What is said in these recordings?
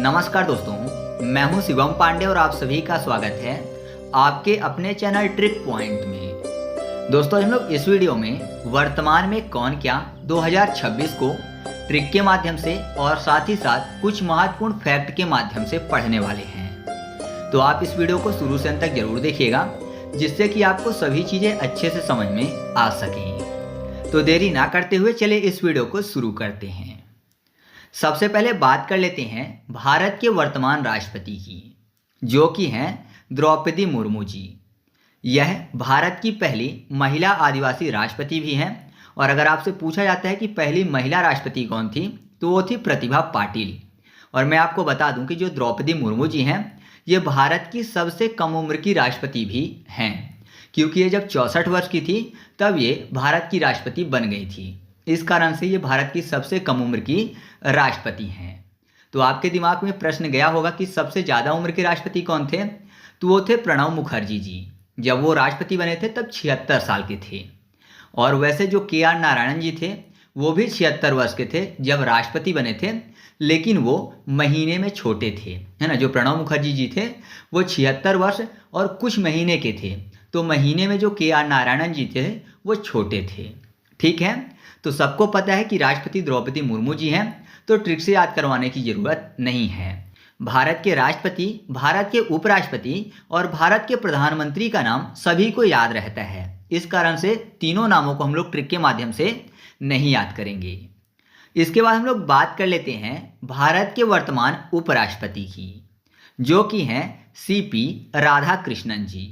नमस्कार दोस्तों, मैं हूं शिवम पांडे और आप सभी का स्वागत है आपके अपने चैनल ट्रिक पॉइंट में। दोस्तों, हम लोग इस वीडियो में वर्तमान में कौन क्या 2026 को ट्रिक के माध्यम से और साथ ही साथ कुछ महत्वपूर्ण फैक्ट के माध्यम से पढ़ने वाले हैं। तो आप इस वीडियो को शुरू से अंत तक जरूर देखिएगा, जिससे कि आपको सभी चीज़ें अच्छे से समझ में आ सकें। तो देरी ना करते हुए चलिए इस वीडियो को शुरू करते हैं। सबसे पहले बात कर लेते हैं भारत के वर्तमान राष्ट्रपति की, जो कि हैं द्रौपदी मुर्मू जी। यह भारत की पहली महिला आदिवासी राष्ट्रपति भी हैं। और अगर आपसे पूछा जाता है कि पहली महिला राष्ट्रपति कौन थी, तो वो थी प्रतिभा पाटिल। और मैं आपको बता दूं कि जो द्रौपदी मुर्मू जी हैं, ये भारत की सबसे कम उम्र की राष्ट्रपति भी हैं, क्योंकि ये जब 64 वर्ष की थी तब ये भारत की राष्ट्रपति बन गई थी। इस कारण से ये भारत की सबसे कम उम्र की राष्ट्रपति हैं। तो आपके दिमाग में प्रश्न गया होगा कि सबसे ज़्यादा उम्र के राष्ट्रपति कौन थे, तो वो थे प्रणब मुखर्जी जी। जब वो राष्ट्रपति बने थे तब 76 साल के थे। और वैसे जो KR नारायणन जी थे, वो भी 76 वर्ष के थे जब राष्ट्रपति बने थे, लेकिन वो महीने में छोटे थे, है ना। जो प्रणब मुखर्जी जी थे वो 76 वर्ष और कुछ महीने के थे, तो महीने में जो KR नारायणन जी थे वो छोटे थे। ठीक है, तो सबको पता है कि राष्ट्रपति द्रौपदी मुर्मू जी हैं, तो ट्रिक से याद करवाने की जरूरत नहीं है। भारत के राष्ट्रपति, भारत के उपराष्ट्रपति और भारत के प्रधानमंत्री का नाम सभी को याद रहता है। इस कारण से तीनों नामों को हम लोग ट्रिक के माध्यम से नहीं याद करेंगे। इसके बाद हम लोग बात कर लेते हैं भारत के वर्तमान उपराष्ट्रपति की, जो कि हैं CP राधाकृष्णन जी।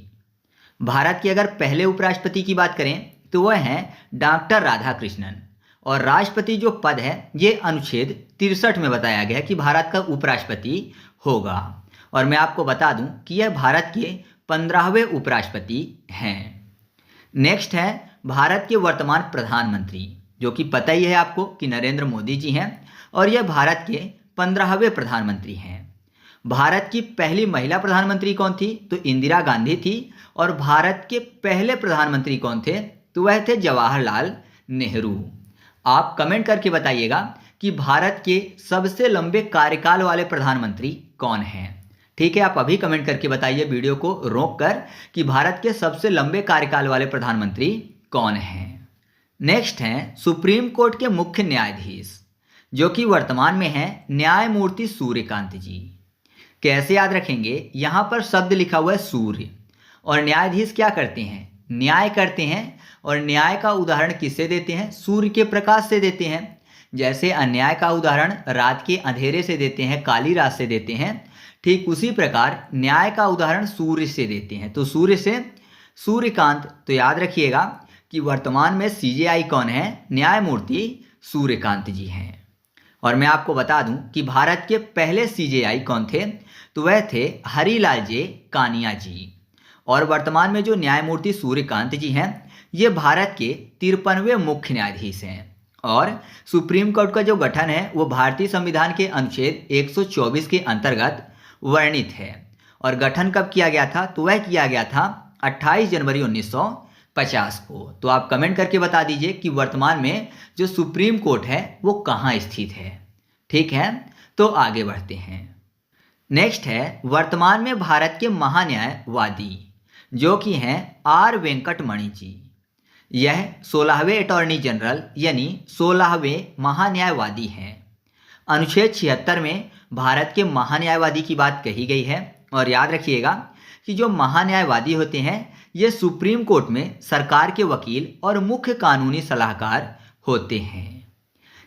भारत के अगर पहले उपराष्ट्रपति की बात करें तो वह हैं डॉक्टर राधाकृष्णन। और राष्ट्रपति जो पद है, ये अनुच्छेद 63 में बताया गया है कि भारत का उपराष्ट्रपति होगा। और मैं आपको बता दूं कि यह भारत के 15वें उपराष्ट्रपति हैं। नेक्स्ट है भारत के वर्तमान प्रधानमंत्री, जो कि पता ही है आपको कि नरेंद्र मोदी जी हैं, और यह भारत के 15वें प्रधानमंत्री हैं। भारत की पहली महिला प्रधानमंत्री कौन थी, तो इंदिरा गांधी थी। और भारत के पहले प्रधानमंत्री कौन थे, तो वह थे जवाहरलाल नेहरू। आप कमेंट करके बताइएगा कि भारत के सबसे लंबे कार्यकाल वाले प्रधानमंत्री कौन हैं। ठीक है, आप अभी कमेंट करके बताइए वीडियो को रोक कर कि भारत के सबसे लंबे कार्यकाल वाले प्रधानमंत्री कौन हैं। नेक्स्ट हैं सुप्रीम कोर्ट के मुख्य न्यायाधीश, जो कि वर्तमान में हैं न्यायमूर्ति सूर्यकांत जी। कैसे याद रखेंगे, यहाँ पर शब्द लिखा हुआ है सूर्य, और न्यायाधीश क्या करते हैं, न्याय करते हैं। और न्याय का उदाहरण किससे देते हैं, सूर्य के प्रकाश से देते हैं। जैसे अन्याय का उदाहरण रात के अंधेरे से देते हैं, काली रात से देते हैं, ठीक उसी प्रकार न्याय का उदाहरण सूर्य से देते हैं। तो सूर्य से सूर्यकांत। तो याद रखिएगा कि वर्तमान में CJI कौन है, न्यायमूर्ति सूर्यकांत जी हैं। और मैं आपको बता दूं कि भारत के पहले CJI कौन थे, तो वह थे हरिलाल जे कानिया जी। और वर्तमान में जो न्यायमूर्ति सूर्यकांत जी हैं, ये भारत के 53वें मुख्य न्यायाधीश हैं। और सुप्रीम कोर्ट का जो गठन है वो भारतीय संविधान के अनुच्छेद 124 के अंतर्गत वर्णित है। और गठन कब किया गया था, तो वह किया गया था 28 जनवरी 1950 को। तो आप कमेंट करके बता दीजिए कि वर्तमान में जो सुप्रीम कोर्ट है वो कहाँ स्थित है। ठीक है, तो आगे बढ़ते हैं। नेक्स्ट है वर्तमान में भारत के महान्यायवादी, जो कि हैं R वेंकटमणि जी। यह 16वें अटॉर्नी जनरल यानी 16वें महान्यायवादी हैं। अनुच्छेद 76 में भारत के महान्यायवादी की बात कही गई है। और याद रखिएगा कि जो महान्यायवादी होते हैं, ये सुप्रीम कोर्ट में सरकार के वकील और मुख्य कानूनी सलाहकार होते हैं।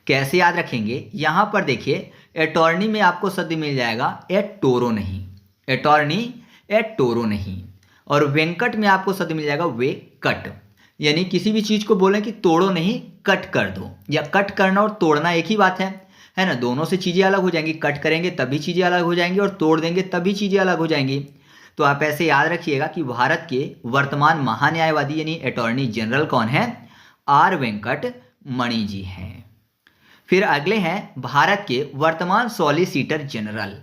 कैसे याद रखेंगे, यहाँ पर देखिए अटॉर्नी में आपको शब्द मिल जाएगा एट टोरो नहीं, अटॉर्नी एट टोरो नहीं। और वेंकट में आपको शब्द मिल जाएगा वे कट, यानी किसी भी चीज़ को बोलें कि तोड़ो नहीं, कट कर दो। या कट करना और तोड़ना एक ही बात है ना। दोनों से चीज़ें अलग हो जाएंगी। कट करेंगे तभी चीज़ें अलग हो जाएंगी, और तोड़ देंगे तभी चीज़ें अलग हो जाएंगी। तो आप ऐसे याद रखिएगा कि भारत के वर्तमान महान्यायवादी यानी अटॉर्नी जनरल कौन है, R वेंकटमणि जी हैं। फिर अगले हैं भारत के वर्तमान सॉलिसिटर जनरल,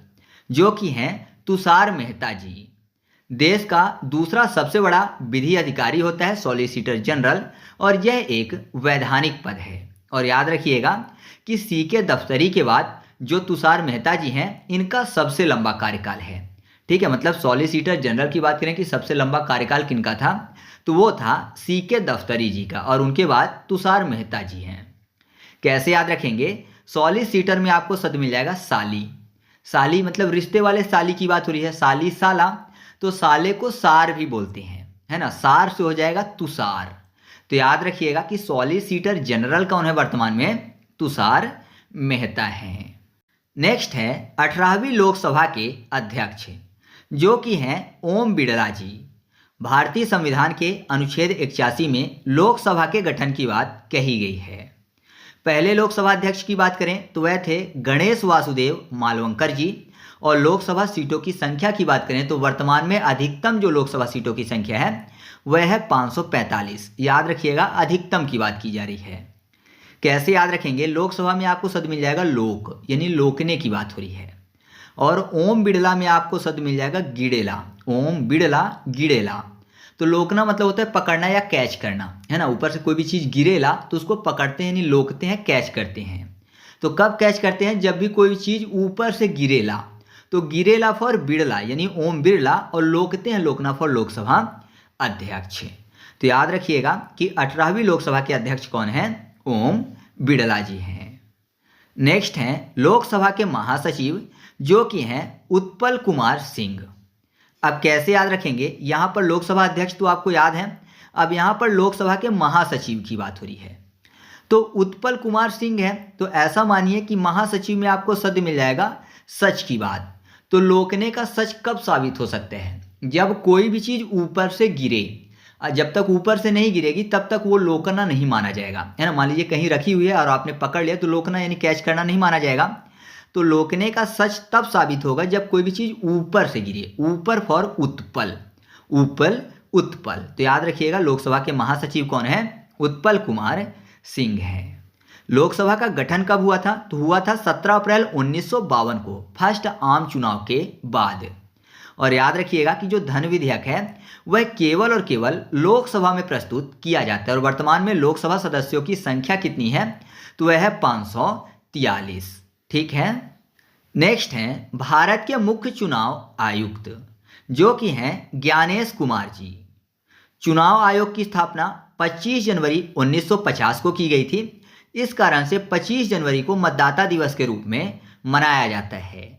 जो कि हैं तुषार मेहता जी। देश का दूसरा सबसे बड़ा विधि अधिकारी होता है सॉलिसिटर जनरल, और यह एक वैधानिक पद है। और याद रखिएगा कि CK दफ्तरी के बाद जो तुषार मेहता जी हैं इनका सबसे लंबा कार्यकाल है। ठीक है, मतलब सॉलिसिटर जनरल की बात करें कि सबसे लंबा कार्यकाल किनका था, तो वो था सीके दफ्तरी जी का, और उनके बाद तुषार मेहता जी हैं। कैसे याद रखेंगे, सॉलिसिटर में आपको शब्द मिल जाएगा साली। साली मतलब रिश्ते वाले साली की बात हो रही है, साली साला, तो साले को सार भी बोलते हैं, है ना, सार से हो जाएगा तुषार। तो याद रखिएगा कि सॉलिसिटर जनरल कौन है वर्तमान में, तुषार मेहता हैं। नेक्स्ट है 18वीं लोकसभा के अध्यक्ष, जो कि हैं ओम बिड़ला जी। भारतीय संविधान के अनुच्छेद 81 में लोकसभा के गठन की बात कही गई है। पहले लोकसभा अध्यक्ष की बात करें तो वह थे गणेश वासुदेव मालवंकर जी, और लोकसभा सीटों की संख्या की बात करें तो वर्तमान में अधिकतम जो लोकसभा सीटों की संख्या है वह है 545। याद रखिएगा, अधिकतम की बात की जा रही है। कैसे याद रखेंगे, लोकसभा में आपको शब्द मिल जाएगा लोक, यानी लोकने की बात हो रही है, और ओम बिड़ला में आपको शब्द मिल जाएगा गिड़ेला, ओम बिड़ला गिड़ेला। तो लोकना मतलब होता है पकड़ना या कैच करना, है ना, ऊपर से कोई भी चीज़ गिरेला तो उसको पकड़ते हैं, यानी लोकते हैं, कैच करते हैं। तो कब कैच करते हैं, जब भी कोई चीज़ ऊपर से गिरेला, तो गिरेला फॉर बिड़ला यानी ओम बिड़ला, और लोकते हैं लोकना फॉर लोकसभा अध्यक्ष। तो याद रखिएगा कि 18वीं लोकसभा के अध्यक्ष कौन हैं, ओम बिड़ला जी हैं। नेक्स्ट हैं लोकसभा के महासचिव, जो कि हैं उत्पल कुमार सिंह। अब कैसे याद रखेंगे, यहाँ पर लोकसभा अध्यक्ष तो आपको याद है, अब यहाँ पर लोकसभा के महासचिव की बात हो रही है। तो उत्पल कुमार सिंह है, तो ऐसा मानिए कि महासचिव में आपको शब्द मिल जाएगा सच की बात। तो लोकने का सच कब साबित हो सकते हैं, जब कोई भी चीज़ ऊपर से गिरे, जब तक ऊपर से नहीं गिरेगी तब तक वो लोकना नहीं माना जाएगा, है ना। मान लीजिए कहीं रखी हुई है और आपने पकड़ लिया, तो लोकना यानी कैच करना नहीं माना जाएगा। तो लोकने का सच तब साबित होगा जब कोई भी चीज़ ऊपर से गिरे, ऊपर फॉर उत्पल, ऊपर उत्पल। तो याद रखिएगा लोकसभा के महासचिव कौन है, उत्पल कुमार सिंह है। लोकसभा का गठन कब हुआ था, तो हुआ था 17 अप्रैल 1952 को, फर्स्ट आम चुनाव के बाद। और याद रखिएगा कि जो धन विधेयक है वह केवल और केवल लोकसभा में प्रस्तुत किया जाता है, और वर्तमान में लोकसभा सदस्यों की संख्या कितनी है, तो वह है 543। ठीक है। नेक्स्ट हैं भारत के मुख्य चुनाव आयुक्त, जो कि हैं ज्ञानेश कुमार जी। चुनाव आयोग की स्थापना 25 जनवरी 1950 को की गई थी। इस कारण से 25 जनवरी को मतदाता दिवस के रूप में मनाया जाता है।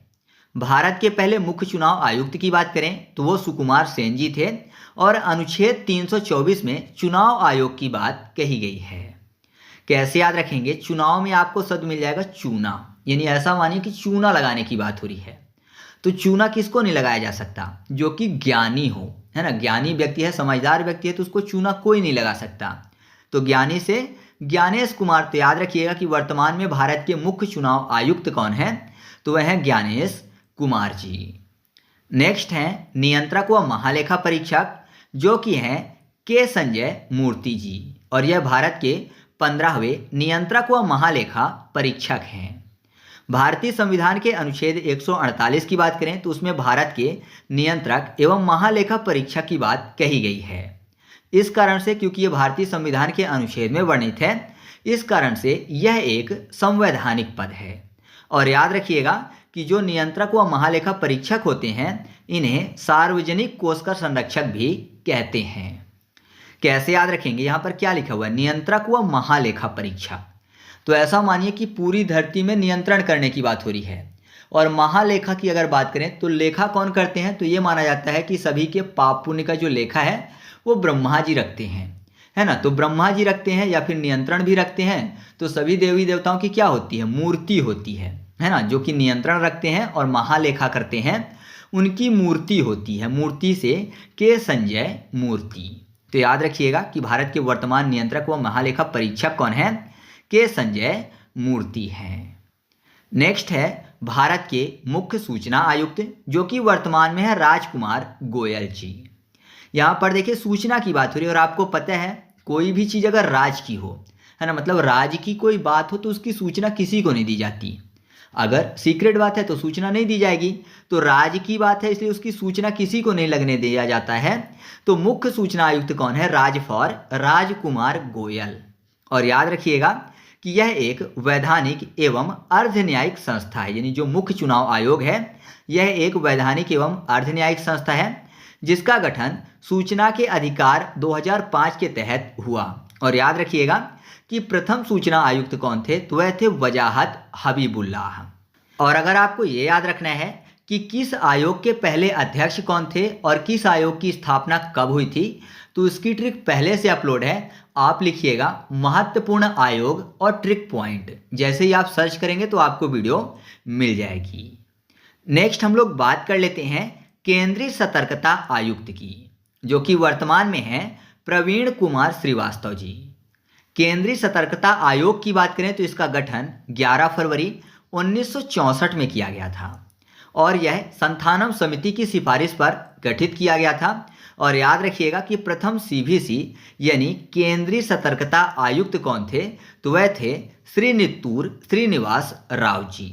भारत के पहले मुख्य चुनाव आयुक्त की बात करें तो वो सुकुमार सेन जी थे, और अनुच्छेद 324 में चुनाव आयोग की बात कही गई है। कैसे याद रखेंगे, चुनाव में आपको शब्द मिल जाएगा चूना, यानी ऐसा मानिए कि चूना लगाने की बात हो रही है। तो चूना किसको नहीं लगाया जा सकता, जो कि ज्ञानी हो, है ना, ज्ञानी व्यक्ति है, समझदार व्यक्ति है, तो उसको चूना कोई नहीं लगा सकता। तो ज्ञानी से ज्ञानेश कुमार। तो याद रखिएगा कि वर्तमान में भारत के मुख्य चुनाव आयुक्त कौन है, तो वह है ज्ञानेश कुमार जी। नेक्स्ट हैं नियंत्रक व महालेखा परीक्षक, जो कि हैं के संजय मूर्ति जी, और यह भारत के 15वें नियंत्रक व महालेखा परीक्षक हैं। भारतीय संविधान के अनुच्छेद 148 की बात करें तो उसमें भारत के नियंत्रक एवं महालेखा परीक्षक की बात कही गई है। इस कारण से, क्योंकि ये भारतीय संविधान के अनुच्छेद में वर्णित है, इस कारण से यह एक संवैधानिक पद है। और याद रखिएगा कि जो नियंत्रक व महालेखा परीक्षक होते हैं इन्हें सार्वजनिक कोष का संरक्षक भी कहते हैं। कैसे याद रखेंगे, यहाँ पर क्या लिखा हुआ है, नियंत्रक व महालेखा परीक्षक। तो ऐसा मानिए कि पूरी धरती में नियंत्रण करने की बात हो रही है। और महालेखा की अगर बात करें तो लेखा कौन करते हैं, तो ये माना जाता है कि सभी के पाप पुण्य का जो लेखा है वो ब्रह्मा जी रखते हैं, है ना। तो ब्रह्मा जी रखते हैं या फिर नियंत्रण भी रखते हैं। तो सभी देवी देवताओं की क्या होती है, मूर्ति होती है ना, जो कि नियंत्रण रखते हैं और महालेखा करते हैं, उनकी मूर्ति होती है। मूर्ति से के संजय मूर्ति। तो याद रखिएगा कि भारत के वर्तमान नियंत्रक व महालेखा परीक्षक कौन है, के संजय मूर्ति हैं। नेक्स्ट है भारत के मुख्य सूचना आयुक्त, जो कि वर्तमान में है राजकुमार गोयल जी। यहाँ पर देखिए सूचना की बात हो रही है, और आपको पता है कोई भी चीज़ अगर राज की हो, है ना, मतलब राज की कोई बात हो तो उसकी सूचना किसी को नहीं दी जाती। अगर सीक्रेट बात है तो सूचना नहीं दी जाएगी। तो राज की बात है इसलिए उसकी सूचना किसी को नहीं लगने दिया जाता है। तो मुख्य सूचना आयुक्त कौन है, राजकुमार गोयल। और याद रखिएगा कि यह एक वैधानिक एवं अर्ध न्यायिक संस्था है। यानी जो मुख्य चुनाव आयोग है यह एक वैधानिक एवं अर्ध न्यायिक संस्था है जिसका गठन सूचना के अधिकार 2005 के तहत हुआ। और याद रखिएगा कि प्रथम सूचना आयुक्त कौन थे, तो वह थे वजाहत हबीबुल्लाह। और अगर आपको ये याद रखना है कि किस आयोग के पहले अध्यक्ष कौन थे और किस आयोग की स्थापना कब हुई थी, तो इसकी ट्रिक पहले से अपलोड है। आप लिखिएगा महत्वपूर्ण आयोग और ट्रिक पॉइंट, जैसे ही आप सर्च करेंगे तो आपको वीडियो मिल जाएगी। नेक्स्ट हम लोग बात कर लेते हैं केंद्रीय सतर्कता आयुक्त की, जो कि वर्तमान में है प्रवीण कुमार श्रीवास्तव जी। केंद्रीय सतर्कता आयोग की बात करें तो इसका गठन 11 फरवरी 1964 में किया गया था और यह संथानम समिति की सिफारिश पर गठित किया गया था। और याद रखिएगा कि प्रथम सीवीसी यानी केंद्रीय सतर्कता आयुक्त कौन थे, तो वह थे श्री नित्तूर श्रीनिवास राव जी।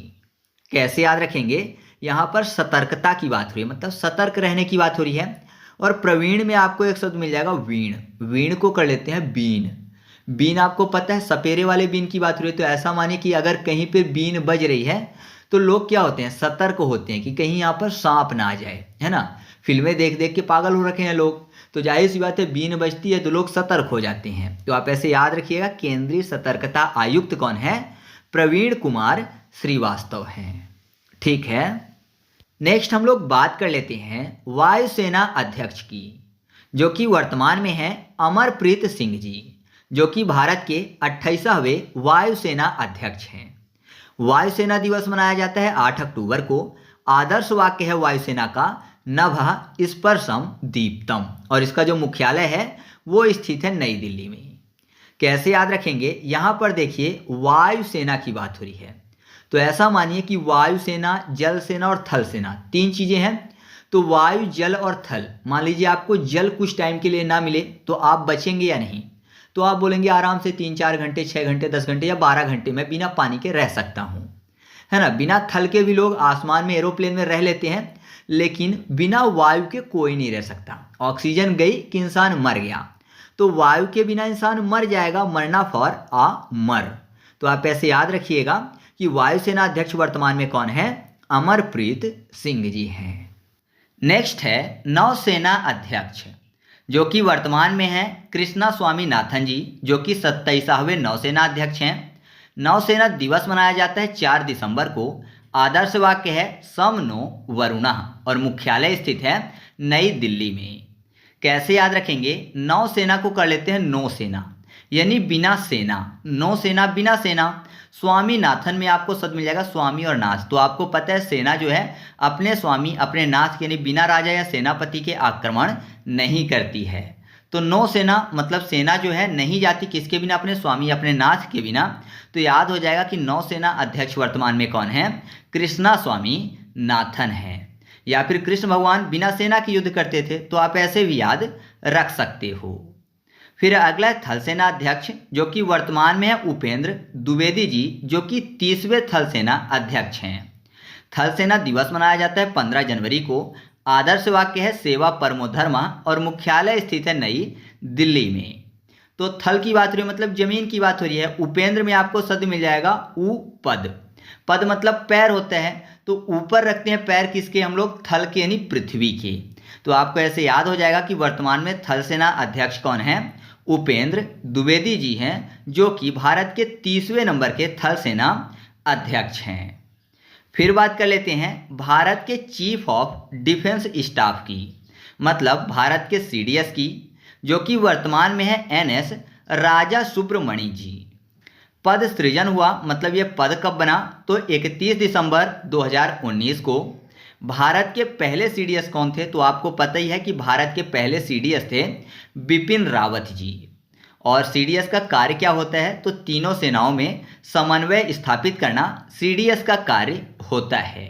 कैसे याद रखेंगे, यहाँ पर सतर्कता की बात हो रही है, मतलब सतर्क रहने की बात हो रही है। और प्रवीण में आपको एक शब्द मिल जाएगा वीण, वीण को कर लेते हैं बीन। बीन आपको पता है सपेरे वाले बीन की बात हो रही है, तो ऐसा मानिए कि अगर कहीं पे बीन बज रही है तो लोग क्या होते हैं, सतर्क होते हैं कि कहीं यहाँ पर सांप ना आ जाए, है ना। फिल्में देख देख के पागल हो रखे हैं लोग, तो जाहिर सी बात है बीन बजती है तो लोग सतर्क हो जाते हैं। तो आप ऐसे याद रखिएगा केंद्रीय सतर्कता आयुक्त कौन है, प्रवीण कुमार श्रीवास्तव हैं। ठीक है, नेक्स्ट हम लोग बात कर लेते हैं वायुसेना अध्यक्ष की, जो कि वर्तमान में है अमरप्रीत सिंह जी, जो कि भारत के 28वें वायुसेना अध्यक्ष हैं। वायुसेना दिवस मनाया जाता है 8 अक्टूबर को। आदर्श वाक्य है वायुसेना का नभः स्पर्शम दीप्तम, और इसका जो मुख्यालय है वो स्थित है नई दिल्ली में। कैसे याद रखेंगे, यहाँ पर देखिए वायुसेना की बात हो रही है, तो ऐसा मानिए कि वायुसेना, जल सेना और थल सेना, 3 चीजें हैं। तो वायु, जल और थल, मान लीजिए आपको जल कुछ टाइम के लिए ना मिले तो आप बचेंगे या नहीं, तो आप बोलेंगे आराम से 3-4 घंटे, 6 घंटे, 10 घंटे या 12 घंटे में बिना पानी के रह सकता हूँ, है ना। बिना थल के भी लोग आसमान में एरोप्लेन में रह लेते हैं, लेकिन बिना वायु के कोई नहीं रह सकता। ऑक्सीजन गई कि इंसान मर गया, तो वायु के बिना इंसान मर जाएगा, मरना फॉर आ मर। तो आप ऐसे याद रखिएगा कि वायुसेना अध्यक्ष वर्तमान में कौन है, अमरप्रीत सिंह जी हैं। नेक्स्ट है नौसेना अध्यक्ष, जो कि वर्तमान में है कृष्णा स्वामीनाथन जी, जो कि 27वें नौसेना अध्यक्ष हैं। नौसेना दिवस मनाया जाता है 4 दिसंबर को। आदर्श वाक्य है सम नो वरुणः, और मुख्यालय स्थित है नई दिल्ली में। कैसे याद रखेंगे, नौसेना को कर लेते हैं नौसेना, यानी बिना सेना, नौसेना बिना सेना। स्वामीनाथन में आपको शब्द मिल जाएगा स्वामी और नाथ, तो आपको पता है सेना जो है अपने स्वामी, अपने नाथ यानी बिना राजा या सेनापति के आक्रमण नहीं करती है। तो नौसेना मतलब सेना जो है नहीं जाती किसके बिना, अपने स्वामी, अपने नाथ के बिना। तो याद हो जाएगा कि नौसेना अध्यक्ष वर्तमान में कौन है, कृष्णा स्वामी नाथन है। या फिर कृष्ण भगवान बिना सेना के युद्ध करते थे, तो आप ऐसे भी याद रख सकते हो। फिर अगला है थल सेना अध्यक्ष, जो कि वर्तमान में है उपेंद्र द्विवेदी जी, जो कि 30वें थल सेना अध्यक्ष हैं। थल सेना दिवस मनाया जाता है 15 जनवरी को। आदर्श वाक्य है सेवा परमो धर्मः, और मुख्यालय स्थित है नई दिल्ली में। तो थल की बात हो रही है, मतलब जमीन की बात हो रही है। उपेंद्र में आपको शब्द मिल जाएगा उपद, पद मतलब पैर होते हैं, तो ऊपर रखते हैं पैर किसके हम लोग, थल के यानी पृथ्वी के। तो आपको ऐसे याद हो जाएगा कि वर्तमान में थल सेना अध्यक्ष कौन है, उपेंद्र द्विवेदी जी हैं, जो कि भारत के 30वें नंबर के थल सेना अध्यक्ष हैं। फिर बात कर लेते हैं भारत के चीफ ऑफ डिफेंस स्टाफ की, मतलब भारत के सीडीएस की, जो कि वर्तमान में है एनएस राजा सुब्रमणि जी। पद सृजन हुआ, मतलब ये पद कब बना, तो 31 दिसंबर 2019 को। भारत के पहले सीडीएस कौन थे, तो आपको पता ही है कि भारत के पहले सीडीएस थे बिपिन रावत जी। और सीडीएस का कार्य क्या होता है, तो तीनों सेनाओं में समन्वय स्थापित करना सीडीएस का कार्य होता है।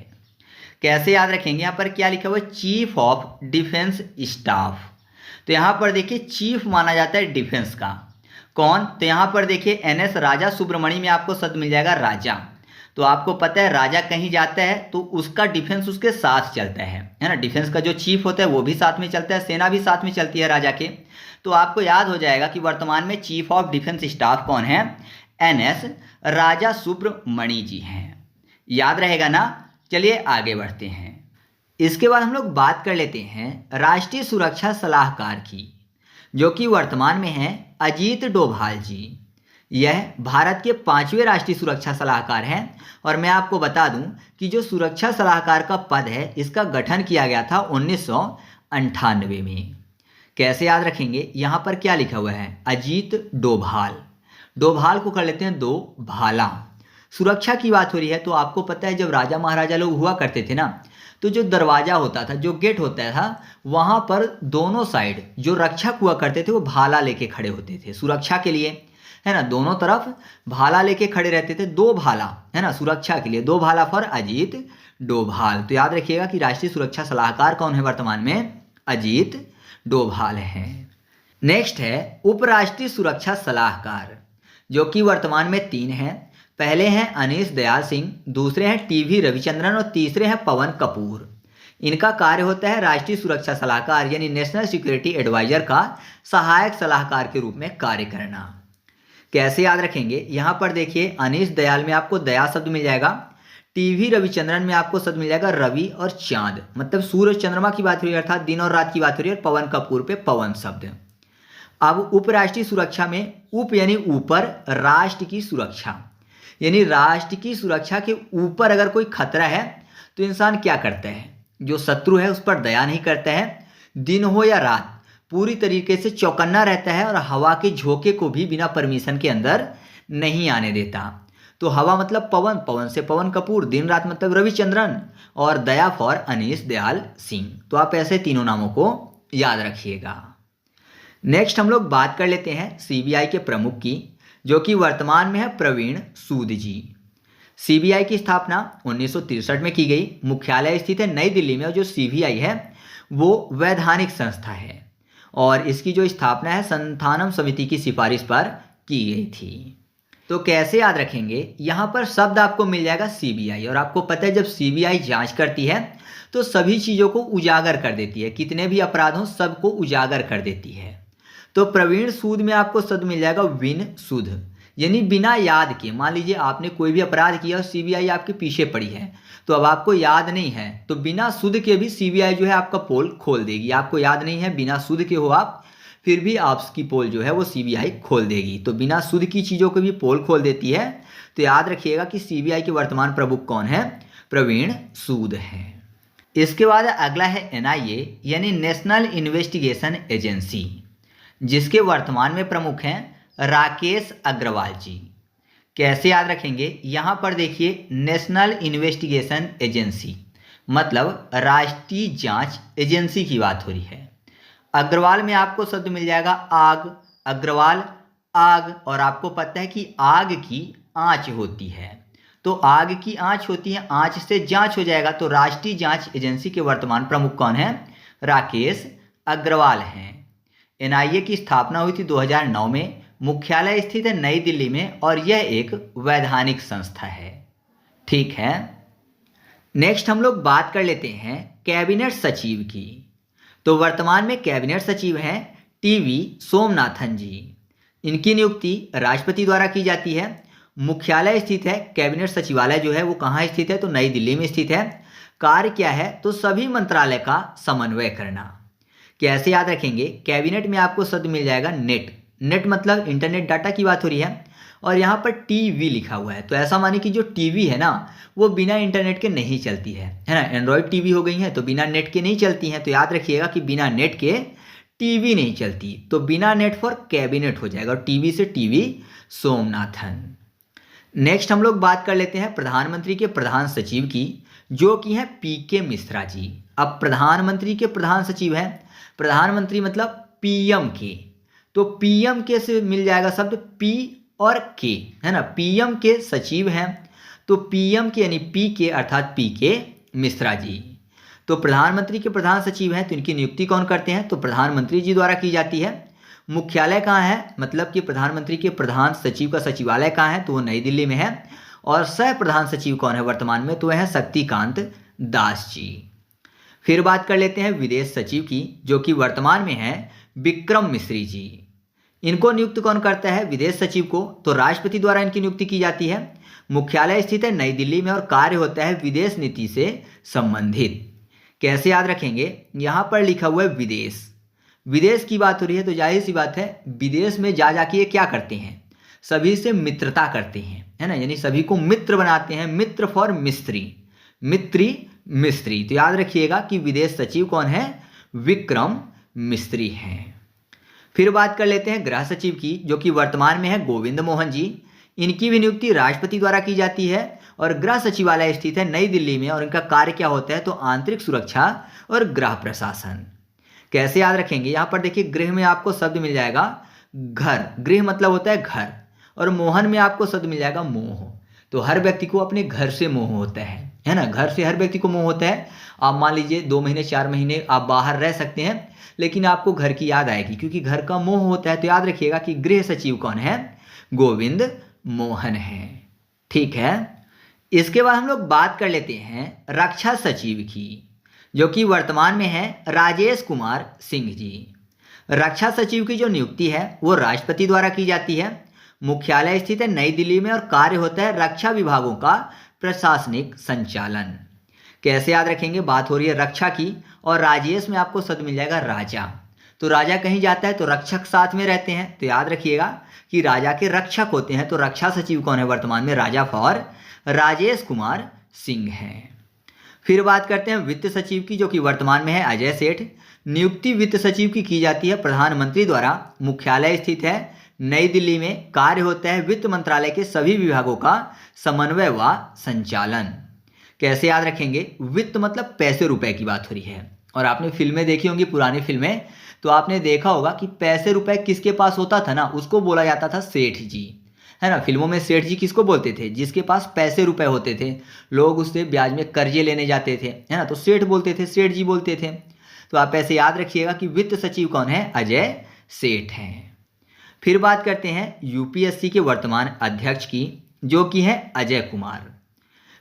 कैसे याद रखेंगे, यहाँ पर क्या लिखा हुआ है, चीफ ऑफ डिफेंस स्टाफ। तो यहाँ पर देखिए चीफ माना जाता है डिफेंस का, कौन, तो यहाँ पर देखिए एनएस राजा सुब्रमणि में आपको शब्द मिल जाएगा राजा। तो आपको पता है राजा कहीं जाता है तो उसका डिफेंस उसके साथ चलता है ना। डिफेंस का जो चीफ होता है वो भी साथ में चलता है, सेना भी साथ में चलती है राजा के। तो आपको याद हो जाएगा कि वर्तमान में चीफ ऑफ डिफेंस स्टाफ कौन है, एनएस राजा सुब्रमणि जी हैं। याद रहेगा ना। चलिए आगे बढ़ते हैं। इसके बाद हम लोग बात कर लेते हैं राष्ट्रीय सुरक्षा सलाहकार की, जो कि वर्तमान में हैं अजीत डोभाल जी। यह भारत के 5वें राष्ट्रीय सुरक्षा सलाहकार हैं। और मैं आपको बता दूं कि जो सुरक्षा सलाहकार का पद है इसका गठन किया गया था 1998 में। कैसे याद रखेंगे, यहाँ पर क्या लिखा हुआ है, अजीत डोभाल। डोभाल को कर लेते हैं दो भाला। सुरक्षा की बात हो रही है तो आपको पता है जब राजा महाराजा लोग हुआ करते थे ना, तो जो दरवाजा होता था, जो गेट होता था, वहाँ पर दोनों साइड जो रक्षक हुआ करते थे वो भाला लेके खड़े होते थे सुरक्षा के लिए, है ना। दोनों तरफ भाला लेके खड़े रहते थे, दो भाला, है ना, सुरक्षा के लिए। दो भाला फॉर अजीत डोभाल। तो याद रखिएगा कि राष्ट्रीय सुरक्षा सलाहकार कौन है वर्तमान में, अजीत डोभाल है। नेक्स्ट है उपराष्ट्रीय सुरक्षा सलाहकार, जो कि वर्तमान में 3 हैं। पहले हैं अनीश दयाल सिंह, दूसरे हैं टीवी रविचंद्रन और तीसरे हैं पवन कपूर। इनका कार्य होता है राष्ट्रीय सुरक्षा सलाहकार यानी नेशनल सिक्योरिटी एडवाइजर का सहायक सलाहकार के रूप में कार्य करना। कैसे याद रखेंगे, यहाँ पर देखिए अनीश दयाल में आपको दया शब्द मिल जाएगा, टीवी रविचंद्रन में आपको शब्द मिल जाएगा रवि और चांद, मतलब सूरज चंद्रमा की बात हो रही है, अर्थात दिन और रात की बात हो रही है। और पवन कपूर पे पवन शब्द। अब उपराष्ट्रीय सुरक्षा में उप यानी ऊपर, राष्ट्र की सुरक्षा यानी राष्ट्र की सुरक्षा के ऊपर अगर कोई खतरा है तो इंसान क्या करता है, जो शत्रु है उस पर दया नहीं करता है, दिन हो या रात पूरी तरीके से चौकन्ना रहता है और हवा के झोंके को भी बिना परमिशन के अंदर नहीं आने देता। तो हवा मतलब पवन, पवन से पवन कपूर, दिन रात मतलब रविचंद्रन, और दया फॉर अनीश दयाल सिंह। तो आप ऐसे तीनों नामों को याद रखिएगा। नेक्स्ट हम लोग बात कर लेते हैं सीबीआई के प्रमुख की, जो कि वर्तमान में है प्रवीण सूद जी। सीबीआई की स्थापना 1963 में की गई। मुख्यालय स्थित है नई दिल्ली में और जो सीबीआई है वो वैधानिक संस्था है और इसकी जो स्थापना है संथानम समिति की सिफारिश पर की गई थी। तो कैसे याद रखेंगे, यहाँ पर शब्द आपको मिल जाएगा सीबीआई, और आपको पता है जब सीबीआई जांच करती है तो सभी चीज़ों को उजागर कर देती है, कितने भी अपराध हों सबको उजागर कर देती है। तो प्रवीण सूद में आपको शब्द मिल जाएगा विन सुध, यानी बिना याद के। मान लीजिए आपने कोई भी अपराध किया और सीबीआई आपके पीछे पड़ी है, तो अब आपको याद नहीं है तो बिना सुध के भी सीबीआई जो है आपका पोल खोल देगी। आपको याद नहीं है, बिना सुध के हो आप, फिर भी आपकी पोल जो है वो सीबीआई खोल देगी। तो बिना सुध की चीज़ों को भी पोल खोल देती है। तो याद रखिएगा कि सीबीआई के वर्तमान प्रमुख कौन है, प्रवीण सूद है। इसके बाद अगला है एनआईए यानी नेशनल इन्वेस्टिगेशन एजेंसी, जिसके वर्तमान में प्रमुख हैं राकेश अग्रवाल जी। कैसे याद रखेंगे, यहाँ पर देखिए नेशनल इन्वेस्टिगेशन एजेंसी मतलब राष्ट्रीय जांच एजेंसी की बात हो रही है। अग्रवाल में आपको शब्द मिल जाएगा आग, अग्रवाल आग, और आपको पता है कि आग की आंच होती है, तो आग की आंच होती है, आंच से जांच हो जाएगा। तो राष्ट्रीय जांच एजेंसी के वर्तमान प्रमुख कौन है, राकेश अग्रवाल हैं। एनआईए की स्थापना हुई थी 2009 में, मुख्यालय स्थित है नई दिल्ली में और यह एक वैधानिक संस्था है। ठीक है। नेक्स्ट हम लोग बात कर लेते हैं कैबिनेट सचिव की। तो वर्तमान में कैबिनेट सचिव हैं टीवी सोमनाथन जी। इनकी नियुक्ति राष्ट्रपति द्वारा की जाती है। मुख्यालय स्थित है, कैबिनेट सचिवालय जो है वो कहाँ स्थित है, तो नई दिल्ली में स्थित है। कार्य क्या है, तो सभी मंत्रालय का समन्वय करना। कैसे याद रखेंगे, कैबिनेट में आपको शब्द मिल जाएगा नेट, नेट मतलब इंटरनेट डाटा की बात हो रही है, और यहाँ पर टीवी लिखा हुआ है। तो ऐसा माने कि जो टीवी है ना वो बिना इंटरनेट के नहीं चलती है ना। एंड्रॉयड टीवी हो गई है तो बिना नेट के नहीं चलती हैं। तो याद रखिएगा कि बिना नेट के टीवी नहीं चलती, तो बिना नेट फॉर कैबिनेट हो जाएगा, और टीवी से टीवी सोमनाथन। नेक्स्ट हम लोग बात कर लेते हैं प्रधानमंत्री के प्रधान सचिव की, जो कि हैं पीके मिश्रा जी। अब प्रधानमंत्री के प्रधान सचिव हैं, प्रधानमंत्री मतलब पीएम के, तो पीएम के से मिल जाएगा शब्द पी और के, है ना। पीएम के सचिव हैं, तो पीएम के यानी पी के अर्थात पी के मिश्रा जी। तो प्रधानमंत्री के प्रधान सचिव हैं, तो इनकी नियुक्ति कौन करते हैं, तो प्रधानमंत्री जी द्वारा की जाती है। मुख्यालय कहाँ है, मतलब कि प्रधानमंत्री के प्रधान सचिव का सचिवालय कहाँ है, तो वो नई दिल्ली में है। और सह प्रधान सचिव कौन है वर्तमान में, तो वह है शक्तिकांत दास जी। फिर बात कर लेते हैं विदेश सचिव की, जो कि वर्तमान में है विक्रम मिश्री जी। इनको नियुक्त कौन करता है? विदेश सचिव को तो राष्ट्रपति द्वारा इनकी नियुक्ति की जाती है। मुख्यालय स्थित है नई दिल्ली में और कार्य होता है विदेश नीति से संबंधित। कैसे याद रखेंगे? यहाँ पर लिखा हुआ है विदेश, विदेश की बात हो रही है तो जाहिर सी बात है विदेश में जा जाके ये क्या करते हैं? सभी से मित्रता करते हैं, है ना, यानी सभी को मित्र बनाते हैं। मित्र फॉर मिस्त्री, मिस्त्री। तो याद रखिएगा कि विदेश सचिव कौन है? विक्रम मिस्त्री हैं। फिर बात कर लेते हैं गृह सचिव की, जो कि वर्तमान में है गोविंद मोहन जी। इनकी भी नियुक्ति राष्ट्रपति द्वारा की जाती है और गृह सचिवालय स्थित है नई दिल्ली में और इनका कार्य क्या होता है? तो आंतरिक सुरक्षा और गृह प्रशासन। कैसे याद रखेंगे? यहाँ पर देखिए गृह में आपको शब्द मिल जाएगा घर, गृह मतलब होता है घर, और मोहन में आपको शब्द मिल जाएगा मोह। तो हर व्यक्ति को अपने घर से मोह होता है ना, घर से हर व्यक्ति को मोह होता है। आप मान लीजिए 2 महीने 4 महीने आप बाहर रह सकते हैं लेकिन आपको घर की याद आएगी क्योंकि घर का मोह होता है। तो याद रखिएगा कि गृह सचिव कौन है? गोविंद मोहन है। ठीक है, इसके बाद हम लोग बात कर लेते हैं रक्षा सचिव की, जो कि वर्तमान में है राजेश कुमार सिंह जी। रक्षा सचिव की जो नियुक्ति है वो राष्ट्रपति द्वारा की जाती है। मुख्यालय स्थित है नई दिल्ली में और कार्य होता है रक्षा विभागों का प्रशासनिक संचालन। कैसे याद रखेंगे? बात हो रही है रक्षा की और राजेश में आपको शब्द मिल जाएगा राजा। तो राजा कहीं जाता है तो रक्षक साथ में रहते हैं, तो याद रखिएगा कि राजा के रक्षक होते हैं। तो रक्षा सचिव कौन है वर्तमान में? राजा फॉर राजेश कुमार सिंह हैं। फिर बात करते हैं वित्त सचिव की, जो कि वर्तमान में है अजय सेठ। नियुक्ति वित्त सचिव की जाती है प्रधानमंत्री द्वारा। मुख्यालय स्थित है नई दिल्ली में, कार्य होता है वित्त मंत्रालय के सभी विभागों का समन्वय व संचालन। कैसे याद रखेंगे? वित्त मतलब पैसे रुपए की बात हो रही है और आपने फिल्में देखी होंगी, पुरानी फिल्में, तो आपने देखा होगा कि पैसे रुपए किसके पास होता था ना, उसको बोला जाता था सेठ जी, है ना। फिल्मों में सेठ जी किसको बोलते थे? जिसके पास पैसे रुपए होते थे, लोग उससे ब्याज में कर्जे लेने जाते थे, है ना, तो सेठ बोलते थे, सेठ जी बोलते थे। तो आप ऐसे याद रखिएगा कि वित्त सचिव कौन है? अजय सेठ हैं। फिर बात करते हैं यूपीएससी के वर्तमान अध्यक्ष की, जो कि है अजय कुमार।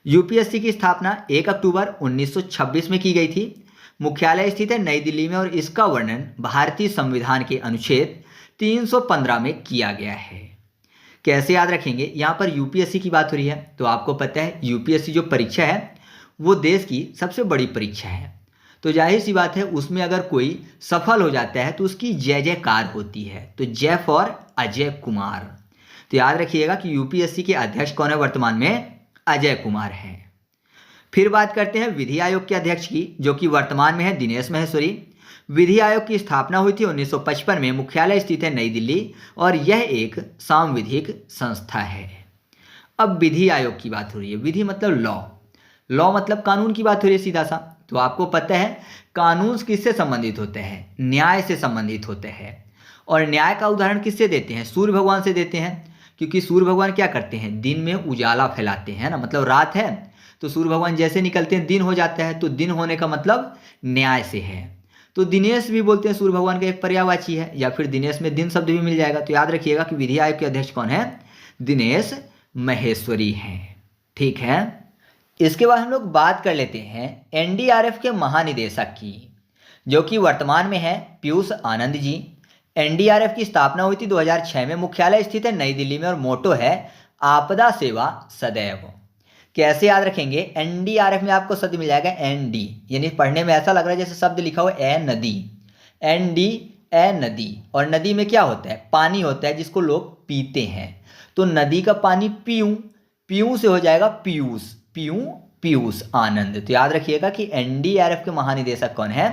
यूपीएससी की स्थापना 1 अक्टूबर 1926 में की गई थी। मुख्यालय स्थित है नई दिल्ली में और इसका वर्णन भारतीय संविधान के अनुच्छेद 315 में किया गया है। कैसे याद रखेंगे? यहाँ पर यूपीएससी की बात हो रही है तो आपको पता है यूपीएससी जो परीक्षा है वो देश की सबसे बड़ी परीक्षा है। तो जाहिर सी बात है उसमें अगर कोई सफल हो जाता है तो उसकी जय जयकार होती है। तो जय फॉर अजय कुमार। तो याद रखिएगा कि यूपीएससी के अध्यक्ष कौन है वर्तमान में? अजय कुमार हैं। फिर बात करते हैं विधि आयोग के अध्यक्ष की, जो कि वर्तमान में है दिनेश महेश्वरी। विधि आयोग की स्थापना हुई थी 1955 में। मुख्यालय स्थित है नई दिल्ली और यह एक सांविधिक संस्था है। अब विधि आयोग की बात हो रही है। विधि मतलब लॉ मतलब कानून की बात हो रही है सीधा सा। तो आपको पता है कानून किससे संबंधित होते हैं? न्याय से संबंधित होते हैं। और न्याय का उदाहरण किससे देते हैं? सूर्य भगवान से देते हैं, क्योंकि सूर्य भगवान क्या करते हैं? दिन में उजाला फैलाते हैं ना, मतलब रात है तो सूर्य भगवान जैसे निकलते हैं दिन हो जाता है। तो दिन होने का मतलब न्याय से है। तो दिनेश भी बोलते हैं सूर्य भगवान का एक पर्यायवाची है, या फिर दिनेश में दिन शब्द भी मिल जाएगा। तो याद रखिएगा कि विधि आयोग के अध्यक्ष कौन है? दिनेश महेश्वरी हैं। ठीक है, इसके बाद हम लोग बात कर लेते हैं एनडीआरएफ के महानिदेशक की, जो कि वर्तमान में है पीयूष आनंद जी। एनडीआरएफ की स्थापना हुई थी 2006 में। मुख्यालय स्थित है नई दिल्ली में और मोटो है आपदा सेवा सदैव। कैसे याद रखेंगे? एनडीआरएफ में आपको शब्द मिल जाएगा एनडी, यानी पढ़ने में ऐसा लग रहा है जैसे शब्द लिखा हुआ ए नदी, एनडी ए नदी। और नदी में क्या होता है? पानी होता है जिसको लोग पीते हैं। तो नदी का पानी पीऊं, पीऊं से हो जाएगा पीयूष, पीयूष आनंद। तो याद रखिएगा कि एनडीआरएफ के महानिदेशक कौन है?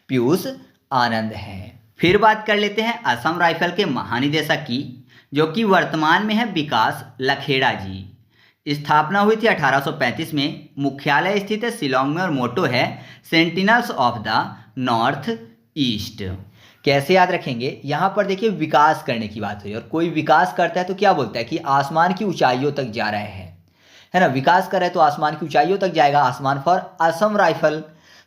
पीयूष आनंद हैं। फिर बात कर लेते हैं असम राइफल के महानिदेशक की, जो कि वर्तमान में है विकास लखेड़ा जी। स्थापना हुई थी 1835 में। मुख्यालय स्थित है शिलोंग में और मोटो है sentinels of the north east. कैसे याद रखेंगे? यहाँ पर देखिए विकास करने की बात हुई, और कोई विकास करता है तो क्या बोलता है कि आसमान की ऊंचाइयों तक जा रहे हैं, है ना। विकास कर रहे तो आसमान की ऊंचाइयों तक जाएगा, आसमान फॉर असम राइफल।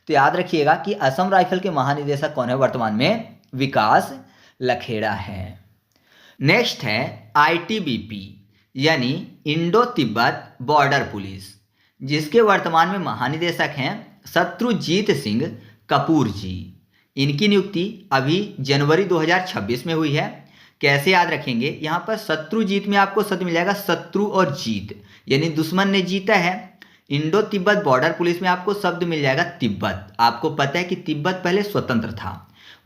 तो याद रखिएगा कि असम राइफल के महानिदेशक कौन है वर्तमान में? विकास लखेड़ा है। नेक्स्ट है आईटीबीपी यानी इंडो तिब्बत बॉर्डर पुलिस, जिसके वर्तमान में महानिदेशक हैं शत्रुजीत सिंह कपूर जी। इनकी नियुक्ति अभी जनवरी 2026 में हुई है। कैसे याद रखेंगे, यहाँ पर शत्रु जीत में आपको शब्द मिल जाएगा शत्रु और जीत, यानी दुश्मन ने जीता है। इंडो तिब्बत बॉर्डर पुलिस में आपको शब्द मिल जाएगा तिब्बत। आपको पता है कि तिब्बत पहले स्वतंत्र था,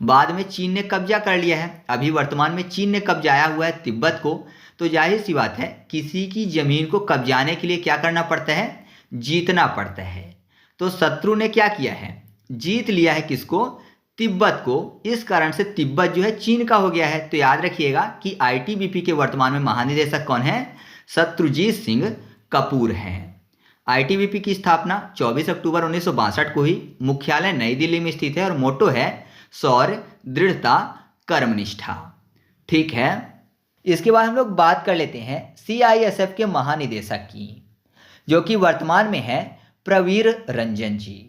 बाद में चीन ने कब्जा कर लिया है। अभी वर्तमान में चीन ने कब्जाया हुआ है तिब्बत को, तो जाहिर सी बात है किसी की जमीन को कब्जाने के लिए क्या करना पड़ता है, जीतना पड़ता है। तो शत्रु ने क्या किया है, जीत लिया है किसको, तिब्बत को। इस कारण से तिब्बत जो है चीन का हो गया है। तो याद रखिएगा कि आईटीबीपी के वर्तमान में महानिदेशक कौन है, शत्रुजीत सिंह कपूर हैं। आईटीबीपी की स्थापना 24 अक्टूबर 1962 को हुई। मुख्यालय नई दिल्ली में स्थित है और मोटो है शौर्य, दृढ़ता, कर्मनिष्ठा। ठीक है, इसके बाद हम लोग बात कर लेते हैं सीआईएसएफ के महानिदेशक की, जो कि वर्तमान में है प्रवीर रंजन जी।